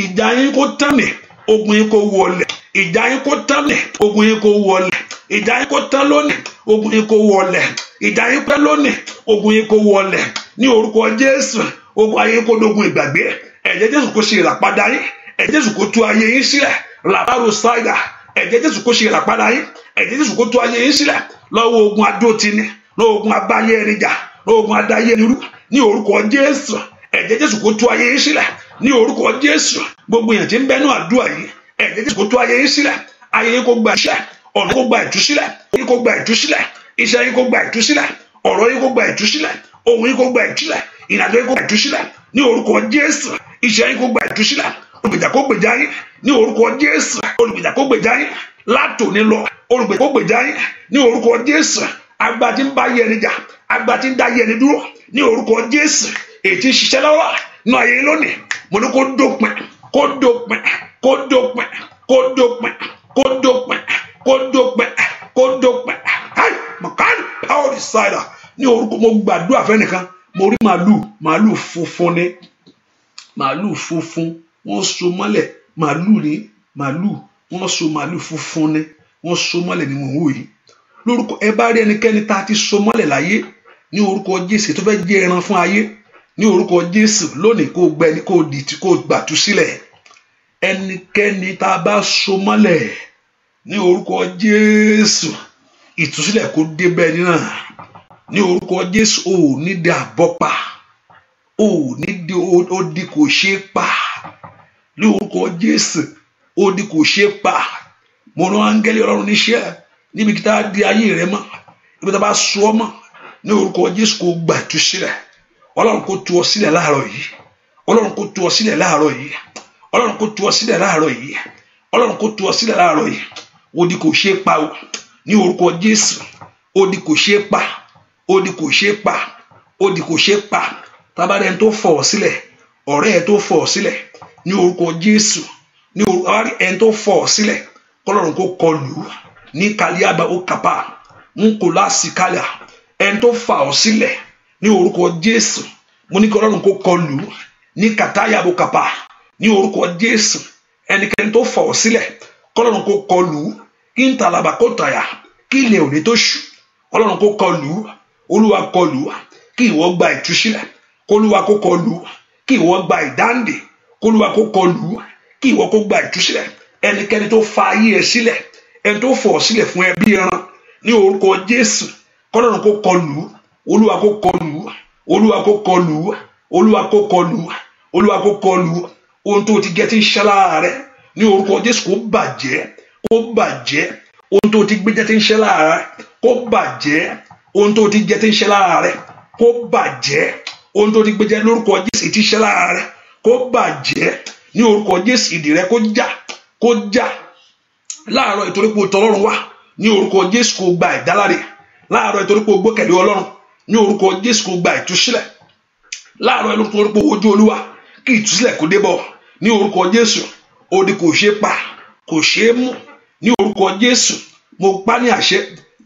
Ìjà yín kó tán nì, ogun yín kó wọlẹ̀. Ìjà yín kó tán nì, ogun yín kó wọlẹ̀. Ìjà yín kó tán lónìí, ogun yín kó wọlẹ̀. Ìjà yín pẹ́ lónìí, ogun yín kó wọlẹ̀ ní orúkọ Jésù. Ogun ayé kó dogun ìgbàgbé. Ẹ̀jẹ̀ Jésù kó ṣe ìràpadà yín. Ẹ̀jẹ̀ Jésù kó tú ayé yín sílẹ̀. Làbárò sáìdà. Ẹ̀jẹ̀ Jésù kó ṣe ìràpadà yín. Ẹ̀jẹ̀ Jésù kó tú ayé yín sílẹ̀ lọ́wọ́ ogun adótini, lọ́wọ́ ogun abáyé ẹni jà, lọ́wọ́ ogun adáyé ẹni rú ní orúkọ Jésù. Ẹ̀jẹ̀ Jésù kó tú ayé yín sílẹ̀ ní orúkọ Jésù. Gbogbo èèyàn tí ń bẹnu àdúrà yìí, ẹ̀jẹ̀ Jésù kó tú ayé yín sílẹ̀. Ayé yín kó gba iṣẹ́, ọ̀nà kó gba ìtúsílẹ̀, yín kó gba ìtúsílẹ̀, iṣẹ́ yín kó gba ìtúsílẹ̀, ọ̀rọ̀ yín kó gba ìtúsílẹ̀, ohun yín kó gba ìtúsílẹ̀, ìrìnàjò yín kó gba ìtúsílẹ̀ ní orúkọ Jésù. Iṣẹ́ yín kó gba ìtúsílẹ̀, olùgbèjà kó gbèjà yín ní orúkọ Jésù. Olùgbèjà kó gbèjà yín látòní lọ. Olùgbèjà kó gbèjà yín ní orúkọ Jésù. Agbára tí ń bá yẹni jà, agbára tí ń dá yẹni dúró ní orúkọ Jésù. Èyí tí ń ṣiṣẹ́ lọ́wọ́ nínú ayé lónìí, mo ní kó dópin, kó dópin, kó dópin, kó dópin, kó dópin, kó dópin, kó dópin. Ai, mọ̀kánì power decider ní orúkọ. Mo gbàdúrà fẹ́ nìkan, mo rí màálù funfun ní, màálù funfun wọ́n so mọ́lẹ̀. Màálù ní màálù wọ́n so màálù funfun ní, wọ́n so mọ́lẹ̀ ní mò ń wò yìí. Lórúkọ ẹ bá rí ẹnikẹ́ni tá a ti so mọ́lẹ̀ láyé ní orúkọ Jésù tó fẹ́ jẹ́ ẹran fún ayé ní orúkọ Jésù lónìí kó gbẹni kó dìtì kó gbàtú sílẹ̀. Ẹnikẹ́ni tá a bá so mọ́lẹ̀ ní orúkọ Jésù, ìtúsílẹ̀ kó dé bẹ́ẹ̀ náà ní orúkọ Jésù. Ò ní dé àbọ́pa, ní odi kò ṣe pa ní orúkọ Jésù. Odi kò ṣe pa. Mo rán áńgẹ́lì Ọlọ́run níṣẹ́ níbi kí tá a di ayé rẹ mọ́, ibi tá a bá sọ ọ́ mọ́, ní orúkọ Jésù kò gbà ìtúsílẹ̀. Ọlọ́run kò tú ọ sílẹ̀ láàárọ̀ yìí. Ọlọ́run kò tú ọ sílẹ̀ láàárọ̀ yìí. Ọlọ́run kò tú ọ sílẹ̀ láàárọ̀ yìí. Ọlọ́run kò tú ọ sílẹ̀ láàárọ̀ yìí. Odi kò ṣe pa o ní orúkọ Jésù. Odi kò ṣe pa. Odi kò ṣe pa. Odi kò ṣe pa. Tábàdé ẹni tó fọ̀ ọ́ sílẹ̀, ọ̀rẹ́ ẹ tó fọ̀ ọ́ sílẹ̀ ní orúkọ Jésù. Ní orúkọ ẹni tó fọ̀ ọ́ sílẹ̀, kọ́lọ́run kò kọlù ní kàlíàbà ó kàpá ń kò lásìkálà. Ẹni tó fà ọ́ sílẹ̀ ní orúkọ Jésù, mo ní kọ́lọ́run kò kọlù ní kàtáyàbò kàpá ní orúkọ Jésù. Ẹnikẹ́ni tó fà ọ́ sílẹ̀, kọ́lọ́run kò kọlù kí n tàlàbà kó tàyà kí ilẹ̀ òní tó ṣú. Ọlọ́run kò kọlù. Olúwa kọlù kí ìwọ gba ìtúsílẹ̀. Kólúwa kó kọlù kí ìwọ gba ìdáǹdè. Kólúwa kó kọlù kí ìwọ kó gba ìtúsílẹ̀. Ẹnikẹ́ni tó fa ayé ẹ sílẹ̀, ẹni tó fọ̀ ọ́ sílẹ̀ fún ẹbí ẹran ní orúkọ Jésù, kọ́lọ́run kó kọlù. Olúwa kó kọlù. Olúwa kó kọlù. Olúwa kó kọlù. Olúwa kó kọlù. Ohun tó ti jẹ́ tí ń ṣẹ́ lára rẹ ní orúkọ Jésù kó bàjẹ́. Kó bàjẹ́. Ohun tó ti gbé jẹ́ tí ń ṣẹ́ lára rẹ kó bàjẹ́. Ohun tó ti jẹ́ tí ń ṣẹ́ lára rẹ kó bàjẹ́. Ohun tó ti gbé jẹ́ lórúkọ Jésù tí ń ṣẹ́ lára rẹ kó bàjẹ́. Ní orúkọ Jésù ìdè rẹ kó já. Kó já. Láàárọ̀ ìtorí pé o tọ̀ Ọlọ́run wá ní orúkọ Jésù kó gba ìdáláre. Láàárọ̀ ìtorí pé o gbọ́kẹ̀lé Ọlọ́run ní orúkọ Jésù kó gba ìtúsílẹ̀. Láàárọ̀ ìtorí pé o wojú Olúwa kí ìtúsílẹ̀ kó dé bọ̀ ní orúkọ Jésù. Odi kò ṣe pa, kò ṣe mú ní orúkọ Jésù. Mo pa ní àṣẹ,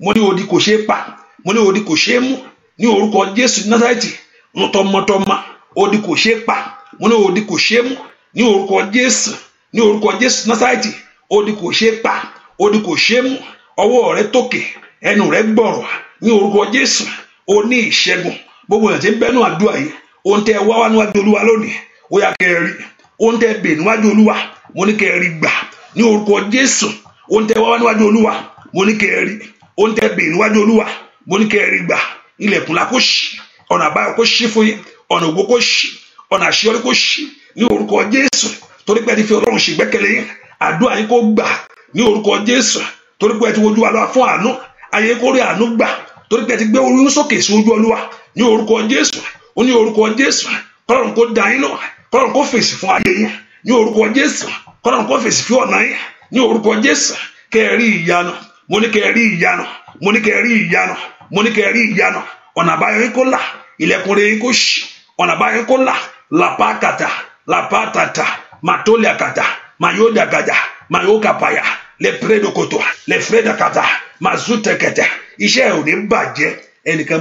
mo ní odi kò ṣe pa, mo ní odi kò ṣe mú ní orúkọ Jésù Násárẹ́tì. Mo tọmọtọmọ odi kò ṣe pa, mo ní odi kò ṣe mú ní orúkọ Jésù. Ní orúkọ Jésù Násárẹ́tì, odi kò ṣe pa, odi kò ṣe mú. Ọwọ́ rẹ tókè, ẹnu rẹ gbọ̀rọ̀ ní orúkọ Jésù. O ní ìṣẹ́gun. Gbogbo èèyàn tí ń bẹ́nu àdúrà yìí, ohun tẹ́ wá wá níwájú Olúwa lónìí, ó yá kẹ́ ẹ rí. Ohun tẹ́ bè níwájú Olúwa, mo ní kẹ́ ẹ rí gbà ní orúkọ Jésù. Ohun tẹ́ wá wá níwájú Olúwa, mo ní kẹ́ ẹ rí. Ohun tẹ́ bè níwájú Olúwa, mo ní kẹ́ ẹ rí gbà. Ilẹ̀kùn la kó ṣí, ọ̀nà àbáyọ kó ṣí fún yín, ọ̀nà ògo kó ṣí, ọ̀nà àṣeyọrí kó ṣí ní orúkọ Jésù. Torí pé ẹ ti fi Ọlọ́run ṣègbẹ́kẹ̀lé yín, àdúrà yín kó gbà ní orúkọ Jésù. Torí pé ẹ ti wojú Olúwa fún àánú, ayé kó rí àánú gbà. Torí pé ẹ ti gbé orí sókè sí ojú Olúwa ní orúkọ Jésù. Ó ní orúkọ Jésù, kọ́lọ́run kó dá yín lọ, kọ́lọ́run kó fèsì fún ayé yín ní orúkọ Jésù. Kọ́lọ́run kó fèsì fún ọ̀nà yín ní orúkọ Jésù. Kẹ́ ẹ rí ìyanu, mo ní kẹ́ ẹ rí ìyanu, mo ní kẹ́ ẹ rí ìyanu, mo ní kẹ́ ẹ rí ìyanu. Ọ̀nà àbáyọ yín kó là, ilẹ̀kùn rere yín kó ṣí, ọ̀nà àbáyọ yín kó là. Làpákàtà, làpátàtà, màtólìàkàtà, mayódàgàjà, mayókàpàyà, lẹ́pẹ́rẹ́dọ̀kọ̀tọ̀, lẹ́fẹ́dàkàtà, màzútẹ̀kẹ̀tẹ̀. Iṣẹ́ ẹ̀ ò ní bàjẹ́. Ẹnìkan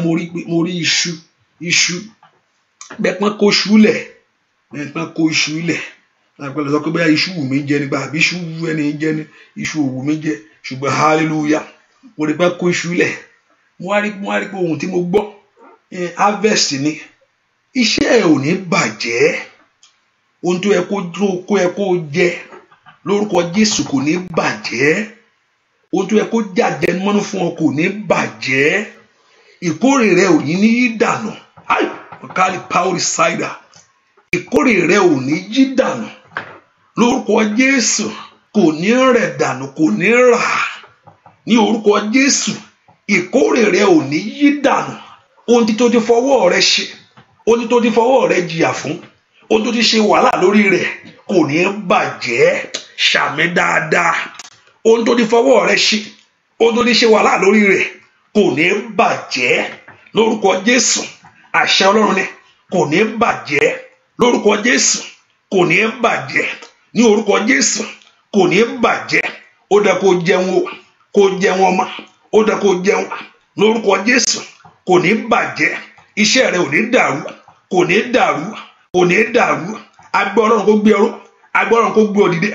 mo rí iṣu bẹ́ẹ̀ pọ́n kó ṣú lẹ̀, bẹ́ẹ̀ pọ́n kó ṣú lẹ̀. Àgbẹ̀lẹ̀ sọ pé bóyá iṣu wù mí jẹ nígbà àbí iṣu wù ẹni jẹ ní iṣu òwù mí jẹ, ṣùgbọ́n hallelujah, mo rí pọ́n kó ṣú lẹ̀. Mo wá rí pé ohun tí mo gbọ́ harvest ni. Iṣẹ́ ẹ̀ ò ní bàjẹ́. Ohun tó yẹ kó jẹ lórúkọ Jésù kò ní bàjẹ́. Ohun tó yẹ kó jàjẹ mọ́nú fún ọ kò ní bàjẹ́. Ìkórè rẹ ò ní yí dànù. Ọ̀kàlì power cider. Ìkórè rẹ ò ní yí dànù. Lórúkọ Jésù kò ní rẹ̀ dànù, kò ní rà. Ní orúkọ Jésù, ìkórè rẹ ò ní yí dànù. Ohun tí tó ti fọwọ́ rẹ ṣe, ohun tó ti fọwọ́ rẹ jìyà fún, ohun tó ti ṣe wàhálà lórí rẹ̀ kò ní bàjẹ́. Ṣàmì dáadáa. Ohun tó ti fọwọ́ rẹ ṣe, ohun tó ti ṣe wàhálà lórí rẹ̀ kò ní bàjẹ́. Lórúkọ Jésù, àṣẹ Ọlọ́run ni kò ní bàjẹ́. Lórúkọ Jésù kò ní bàjẹ́. Ní orúkọ Jésù kò ní bàjẹ́. Ó dẹ̀ kó jẹun o, kó jẹun ọmọ, ó dẹ̀ kó jẹun. Lórúkọ Jésù kò ní bàjẹ́. Iṣẹ́ rẹ ò ní dàrú, kò ní dàrú, kò ní dàrú. Agbẹ́ Ọlọ́run kó gbé ọrọ̀, agbẹ́ Ọlọ́run kó gbé ọ dìde,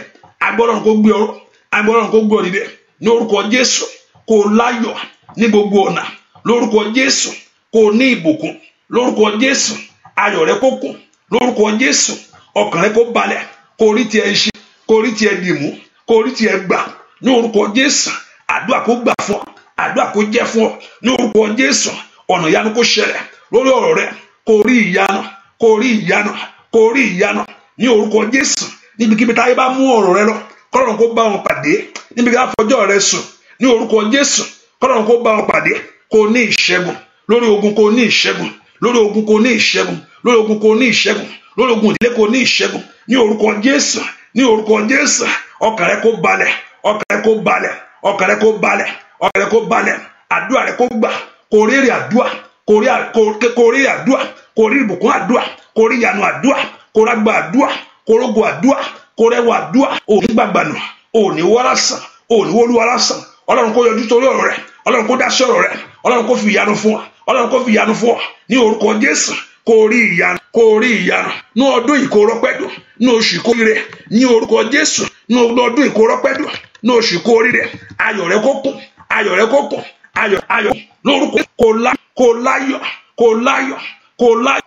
agbẹ́ Ọlọ́run kó gbé ọrọ̀, agbẹ́ Ọlọ́run kó gbé ọ dìde. Ní orúkọ Jésù kó láyọ̀ ní gbogbo ọ̀nà. Lórúkọ Jésù kó ní ìbùkún. Lórúkọ Jésù ayọ̀ rẹ kó kún. Lórúkọ Jésù ọkàn rẹ kó balẹ̀, kó rí tiẹ̀ ṣe, kó rí tiẹ̀ dìmú, kó rí tiẹ̀ gbà. Ní orúkọ Jésù àdúrà kó gbà fún ọ, àdúrà kó jẹ́ fún ọ. Ní orúkọ Jésù ọ̀nà ìyanu kó ṣẹlẹ̀ lórí ọ̀rọ̀ rẹ, kó rí ìyanu, kó rí ìyanu, kó rí ìyanu ní orúkọ Jésù. Níbikíbi táyé bá mú ọ̀rọ̀ rẹ lọ, kọ́lọ́run kó bá wọn pàdé. Níbi ká fọjọ́ rẹ sùn ní orúkọ Jésù, kọ́lọ́run kó bá wọn pàdé. Kó ní ìṣẹ́gun lórí ogun, kó ní ìṣẹ́gun lórí ogun, kó ní ìṣẹ́gun lórí ogun, kó ní ìṣẹ́gun lórí ogun ìdílé, kó ní ìṣẹ́gun ní orúkọ Jésù, ní orúkọ Jésù. Ọkàn rẹ kó balẹ̀, ọkàn rẹ kó balẹ̀, ọkàn rẹ kó balẹ̀, ọkàn rẹ kó balẹ̀. Àdúrà rẹ kó gbà, kó rí èrè àdúrà, kó rí àdúrà, kó rí ìbùkún àdúrà, kó rí ìyanu àdúrà, kó rágbá àdúrà, kó rógo àdúrà, kó rẹwà àdúrà. Òní gbàgbànù, òní wọ́lásàn, òní wọ́lúwalásàn. Ọlọ́run kó yọjú torí ọ̀rọ̀ rẹ, Ọlọ́run kó dá sí ọ̀rọ̀ rẹ, Ọlọ́run kó fi ìyanu fún ọ, Ọlọ́run kó fi ìyanu fún ọ ní orúkọ Jésù. Kó rí ìyanu, kó rí ìyanu ní ọdún yìí, kó rọ́pẹ́dùn ní oṣù kó rí rẹ ní orúkọ Jésù. Ní ọdún yìí kó rọ́pẹ́dùn ní oṣù kó rí rẹ. Ayọ̀ rẹ kó kún, ayọ̀ rẹ kó kún, ayọ̀ lórúkọ kó láyọ̀, kó láyọ̀, kó láyọ̀,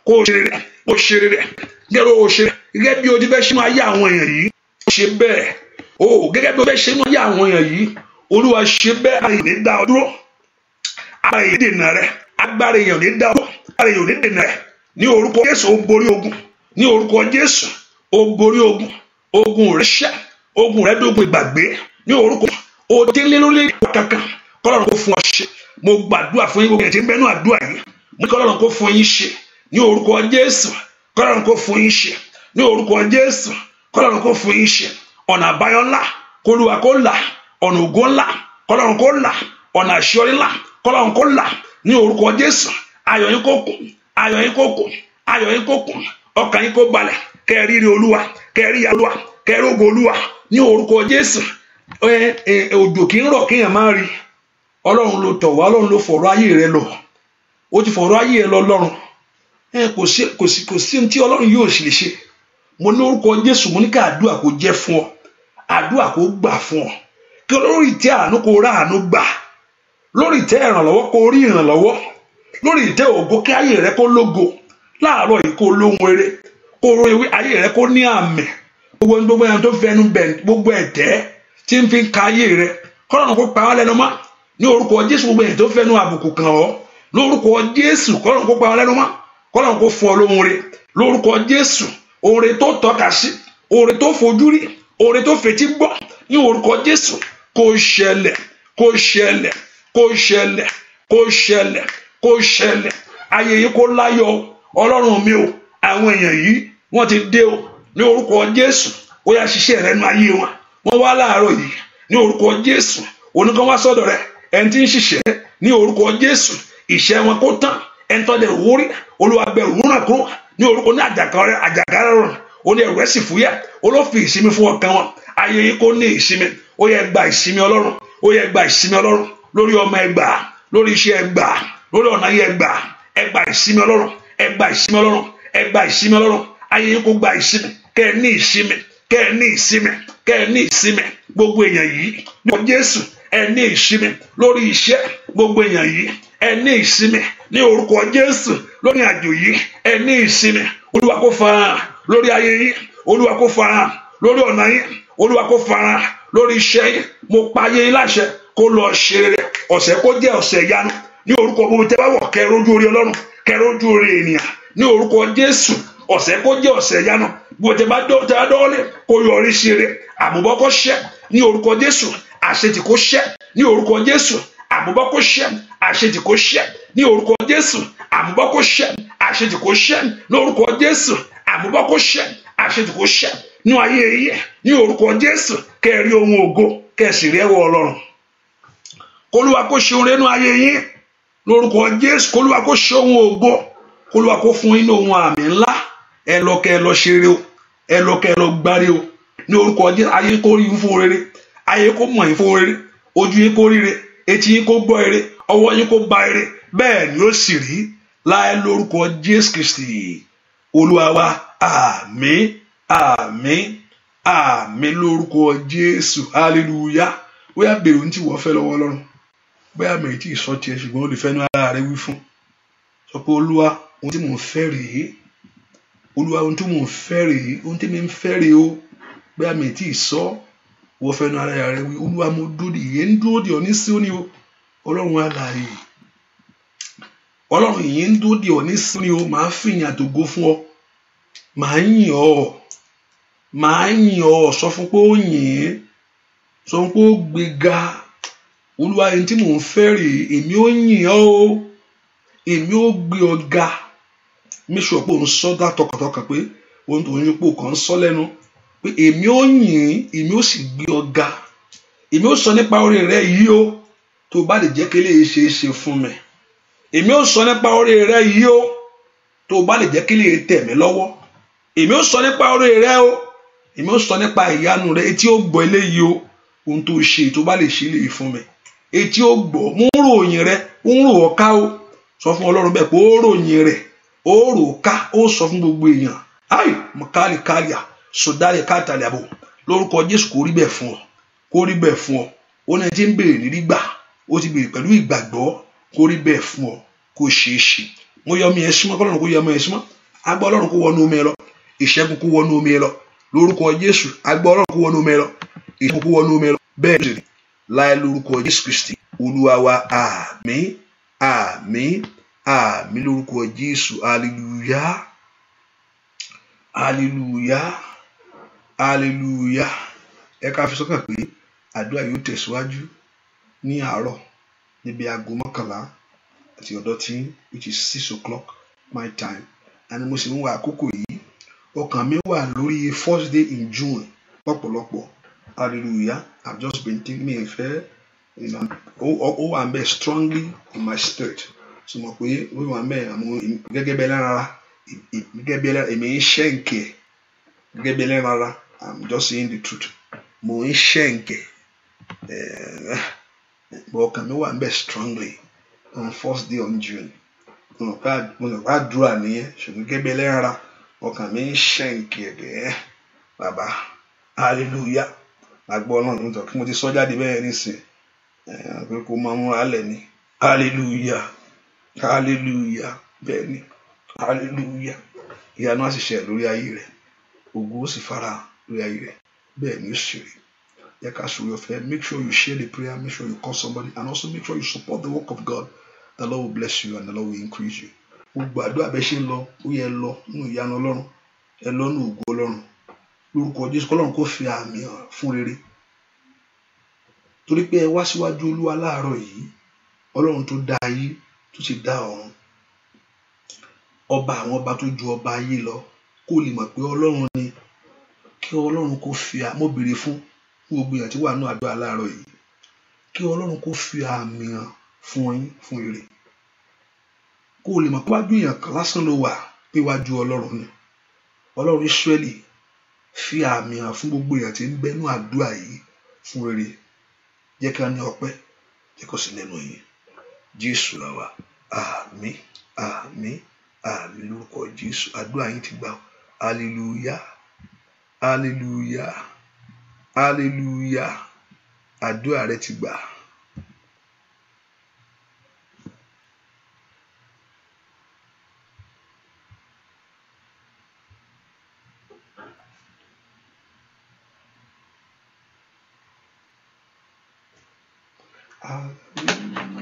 kó ṣe rere, gẹ́gẹ́ o ṣe, gẹ́gẹ́ bí o ti fẹ́ ṣínú ayé àwọn èèyàn yìí, ṣe bẹ́ẹ̀. Gẹ́gẹ́ bí o fẹ́ ṣínú ayé àwọn èèyàn yìí, Olúwa ṣe bẹ́ẹ̀. Ayé ní dá ọ dúró, agbára èèyàn dènà rẹ, agbára èèyàn ní dá ọ dúró, agbára èèyàn ní dènà rẹ. Ní orúkọ Jésù ó borí ogun, ní orúkọ Jésù ó borí ogun, ogun rẹ ṣẹ́, ogun rẹ dógun ìgbàgbé. Ní orúkọ ó délé lórí kankan, kọ́lọ́run kó fún ọ ṣe. Mo gbàdúrà fún yín, gbogbo ẹ̀yin tí ń bẹ́nu àdúrà yìí, mo ní kọ́lọ́run kó fún yín ṣe ní orúkọ Jésù. Kọ́lọ́run kó fún yín ṣe ní orúkọ Jésù. Kọ́lọ́run kó fún yín ṣe. Ọ̀nà àbáyọ ńlá k'Olúwa kó là, ọ̀nà ògo ńlá kọ́lọ́run kó là, ọ̀nà àṣeyọrí ńlá kọ́lọ́run kó là ní orúkọ Jésù. Ayọ̀ yín kó kún, ayọ̀ yín kó kún, ayọ̀ yín kó kún. Ọkàn yín kó balẹ̀, kẹ́ rí ire Olúwa, kẹ́ rí ìyà Olúwa, kẹ́ rí ògo Olúwa ní orúkọ Jésù. Òjò kì í rọ̀ kéèyàn má rí. Ọlọ́run ló tọ̀ wá, Ọlọ́run ló fọ̀rọ̀ ayé rẹ lọ. Ó ti fọ̀rọ̀ ayé rẹ lọ Ọlọ́run. Kò sí ohun tí Ọlọ́run yóò sì lè ṣe. Mo ní orúkọ Jésù, mo ní ká àdúrà kó jẹ́ fún ọ, àdúrà kó gbà fún ọ. Kí lórí ìtẹ́ àánú kó rá àánú gbà, lórí ìtẹ́ ìrànlọ́wọ́ kó rí ìrànlọ́wọ́, lórí ìtẹ́ ògo kí ayé rẹ kó lógo. Láàárọ̀ yìí kó lóhun rere, kó rí ayé rẹ kó ní àmì. Gbogbo ẹni tó fẹnu bẹ̀, gbogbo ẹ̀tẹ́ tí ń fi ka ayé rẹ, kọ́lọ́run kó pa wọ́n lẹ́nu mọ́ ní orúkọ Jésù. Gbogbo ẹni tó fẹnu àbùkù kàn ọ́, lórúkọ Jésù, kọ́lọ́run kó pa wọ́n lẹ́nu mọ́. Kọ́lọ́run kó fún ọ lóhun rere lórúkọ Jésù. Oore tó tọ́ka sí, oore tó fojú rí, oore tó fetí gbọ́ ní orúkọ Jésù. Kó ṣẹlẹ̀, kó ṣẹlẹ̀, kó ṣẹlẹ̀, kó ṣẹlẹ̀, kó ṣẹlẹ̀. Ayé yìí kó láyọ̀. Ọlọ́run mi o, àwọn èèyàn yìí wọ́n ti dé o ní orúkọ Jésù. Ó yá ṣiṣẹ́ rẹ nínú ayé wọn. Wọ́n wá láàárọ̀ yìí ní orúkọ Jésù. Oníkan wá sọ́dọ̀ rẹ, ẹni tí ń ṣiṣẹ́ ní orúkọ Jésù. Ìṣẹ́ wọn kó tán, ẹni tó dẹ̀ wórí, Olúwa bẹ̀rù wúrà kúrò ní orúkọ ní àjàgà rọrùn. Ó ní ẹ̀rù rẹ̀ sì fúyẹ́, ó ló fi ìsinmi fún ọkàn wọn. Ayé yìí kó ní ìsinmi. Ó yẹ gba ìsinmi Ọlọ́run, ó yẹ gba ìsinmi Ọlọ́run lórí ọmọ ẹgbà, lórí iṣẹ́ ẹgbà, lórí ọ̀nà yẹ ẹgbà, ẹgbà ìsinmi Ọlọ́run, ẹgbà ìsinmi Ọlọ́run, ẹgbà ìsinmi Ọlọ́run. Ayé yìí kó gba ìsinmi, kẹ́ ẹ ní ìsinmi, kẹ́ ẹ ní ìsinmi, kẹ́ ẹ ní ìsinmi. Gbogbo èèyàn yìí ní Jésù, ẹ ní ìsinmi lórí iṣẹ́. Gbogbo èèyàn yìí ẹ ní ìsinmi ní orúkọ Jésù. Lórí àjò yìí ẹ ní ìsinmi. Olúwa kó farahàn lórí ayé yìí, Olúwa kó farahàn lórí ọ̀nà yìí, Olúwa kó farahàn lórí iṣẹ́ yìí. Mo pa ayé yín láṣẹ kó lọ ṣe rere. Ọ̀sẹ̀ kó jẹ́ ọ̀sẹ̀ ìyanu ní orúkọ gbogbo tẹ́ bá wọ̀, kẹ́ rójú orí Ọlọ́run, kẹ́ rójú orí ènìyàn ní orúkọ Jésù. Ọ̀sẹ̀ kó jẹ́ ọ̀sẹ̀ ìyanu, gbogbo tẹ́ bá dọ́wọ́lé kó yọrí sí rere. Àmúbọ́ kó ṣẹ́ ní orúkọ Jésù. Àṣetì kó ṣẹ́ ní orúkọ Jésù. Àmúbọ́ kó ṣẹ́, àṣetì kó ṣẹ́ ní orúkọ Jésù. Àmúbọ́ kó ṣẹ́, àṣetì kó ṣẹ́ ní orúkọ Jésù. Àmúbọ́ kó ṣẹ́, àṣetì kó ṣẹ́ ní ayé yìí ní orúkọ Jésù. Kẹ́ rí ohun ògo, kẹ́ sì rí ẹwọ Ọlọ́run. K'Olúwa kó ṣe ohun rere nínú ayé yín lórúkọ Jésù. K'Olúwa kó ṣe ohun ògo, k'Olúwa kó fún yín ní ohun àmì ńlá. Ẹ lọ kẹ́ lọ ṣe rere o, ẹ lọ kẹ́ lọ gbáre o ní orúkọ Jésù. Ayé kó rí yín fún rere, ayé kó mọ̀ yín fún rere, ojú yín kó rí rere, etí yín kó gbọ́ rere, ọwọ́ yín kó bá rere. Bẹ́ẹ̀ ni ó sì rí láì lórúkọ Jésù Kristi Olúwa wa. Àmín, àmín, àmín lórúkọ Jésù. Hallelujah. Bóyá bèrè ohun tí wọ́n fẹ́ lọ́wọ́ Ọlọ́run, bóyá mi tí ì sọ tiẹ̀, ṣùgbọ́n ó lè fẹ́ nu ara rẹ wí fún. Sọ pé Olúwa, ohun tí mò ń fẹ́ rèé. Olúwa, ohun tí mò ń fẹ́ rèé. Ohun tí mi ń fẹ́ rèé o. Bóyá mi tí ì sọ, wọ́n fẹ́ nu ara rẹ wí. Olúwa, mo dúró dè, ìyẹn ń dúró dè ọ́ ní Síónì o. Ọlọ́run alààyè, Ọlọ́run ìyẹn ń dúró dè ọ́ ní Síónì o. Màá fi ìyìn àtògo fún ọ màá yìn ọ́, màá yìn ọ́. Sọ fún pé ó yìn, sọ fún pé ó gbéga. Olúwa ẹni tí mò ń fẹ́ rèé, èmi ó yìn ọ́ o, èmi ó gbé ọ ga. Make sure pé òun sọ dá tọkàntọkàn pé ohun tó ń yípo kan ń sọ lẹ́nu pé èmi ó yìn, èmi ó sì gbé ọ ga. Èmi ó sọ nípa oore rẹ yìí o, tó bá lè jẹ́ kí eléyìí ṣe é ṣe fún mi. Èmi ó sọ nípa oore rẹ yìí o, tó bá lè jẹ́ kí eléyìí tẹ̀ mí lọ́wọ́. Èmi ó sọ nípa oore rẹ o, èmi ó sọ nípa ìyanu rẹ. Etí ó gbọ́ eléyìí o, ohun tó ṣe tó bá lè ṣe eléyìí fún mi. Etí ó gbọ́, mú ròyìn rẹ, ó ń rò ọ́ ká o. Sọ fún Ọlọ́run bẹ́ẹ̀ pé ó ròyìn rẹ̀, ó rò ká, ó sọ fún gbogbo èèyàn. Ai mọ̀kálì kálíà sọdálì kátàlì àbò lórúkọ Jésù kó rí bẹ́ẹ̀ fún ọ, kó rí bẹ́ẹ̀ fún ọ. Ó ní tí ń béèrè ní rígbà, ó ti béèrè pẹ̀lú ìgbàgbọ́, kó rí bẹ́ẹ̀ fún ọ, kó ṣeé ṣe. Mo yọ ọmọ yẹn símọ́, kọ́lọ́run kó yọ ọmọ yẹn símọ́. Agbọ́ Ọlọ́run kó wọnú omi ẹ lọ, ìṣẹ́gun kó wọnú omi ẹ lọ lórúkọ Jésù. Agbọ́ Ọlọ́run kó wọnú omi ẹ lọ, ìṣẹ́gun kó wọnú omi ẹ lọ. Bẹ́ẹ̀ ni láì lórúkọ Jésù Kristi Olúwa wa. Àmín, àmín, àmín lórúkọ Jésù. Hallelujah, hallelujah, hallelujah. Ẹ ká fi sọ́kàn pé àdúrà yóò tẹ̀síwájú ní àárọ̀ níbi aago 11 àti ọ̀dọ̀ tí which is 6 o'clock my time. And mo sì ń wá àkókò yìí, ọkàn mi wà lórí first day in June pọ̀pọ̀lọpọ̀. Hallelujah. I've just been thinking me ìfẹ́, ó wà ń bẹ strongly in my spirit. So mo pé ó wà ń bẹ gẹ́gẹ́ bẹ́ẹ̀ lára, gẹ́gẹ́ bẹ́ẹ̀ èmi ń ṣẹ́ǹkẹ̀, gẹ́gẹ́ bẹ́ẹ̀ lára. I'm just saying the truth. Mo ń ṣẹ́ǹkẹ̀. Ọkàn mi wà ń bẹ strongly on first day on June. Mo bá dúrà nìyẹn, ṣùgbọ́n gẹ́gẹ́ bẹ́ẹ̀ lára ọkàn mi ń ṣẹ́ǹkẹ̀ bẹ́ẹ̀. Bàbá, hallelujah. Àgbọ̀ náà ló ń tọ́ kí mo ti sọ jáde bẹ́ẹ̀ nísìn. Pé kó máa múra lẹ̀ ni. Hallelujah, hallelujah. Bẹ́ẹ̀ ni, hallelujah. Ìyanu á sì ṣẹ lórí ayé rẹ̀, ògo ó sì fara lórí ayé rẹ̀. Bẹ́ẹ̀ ni ó sì rí. Yẹ ká sọ your fair. Make sure you share the prayer, make sure you call somebody, and also make sure you support the work of God. The Lord will bless you and the Lord will increase you. Gbogbo àdúrà bẹ́ẹ̀ ṣe ń lọ, ó yẹ lọ nínú ìyanu Ọlọ́run, ẹ lọ nínú ògo Ọlọ́run. Lórúkọ Jésù k'Ọlọ́run kó fi àmì hàn fún rere. Torí pé ẹ wá síwájú Olúwa láàárọ̀ yìí, Ọlọ́run tó dá ayé, tó sì dá ọ̀run. Ọba àwọn ọba tó ju ọba ayé lọ, kó lè mọ̀ pé Ọlọ́run ni. Kí Ọlọ́run kó fi mo béèrè fún gbogbo èèyàn tí wà nínú àdúrà láàárọ̀ yìí. Kí Ọlọ́run kó fi àmì hàn fún yín fún ire. Kó lè mọ̀ pé wájú èèyàn kan lásán ló wà, pé wájú Ọlọ́run ni. Ọlọ́run Ísírẹ́lì fi àmì hàn fún gbogbo èèyàn tí ń bẹ nínú àdúrà yìí fún ire. Jẹ́ ká ní ọpẹ́, jẹ́ kó sì lẹ́nu yìí. Jésù la wà. Àmín, àmín, àmín lórúkọ Jésù. Àdúrà yín ti gbà. Hallelujah, hallelujah, hallelujah. Àdúrà rẹ ti gbà. Hallelujah.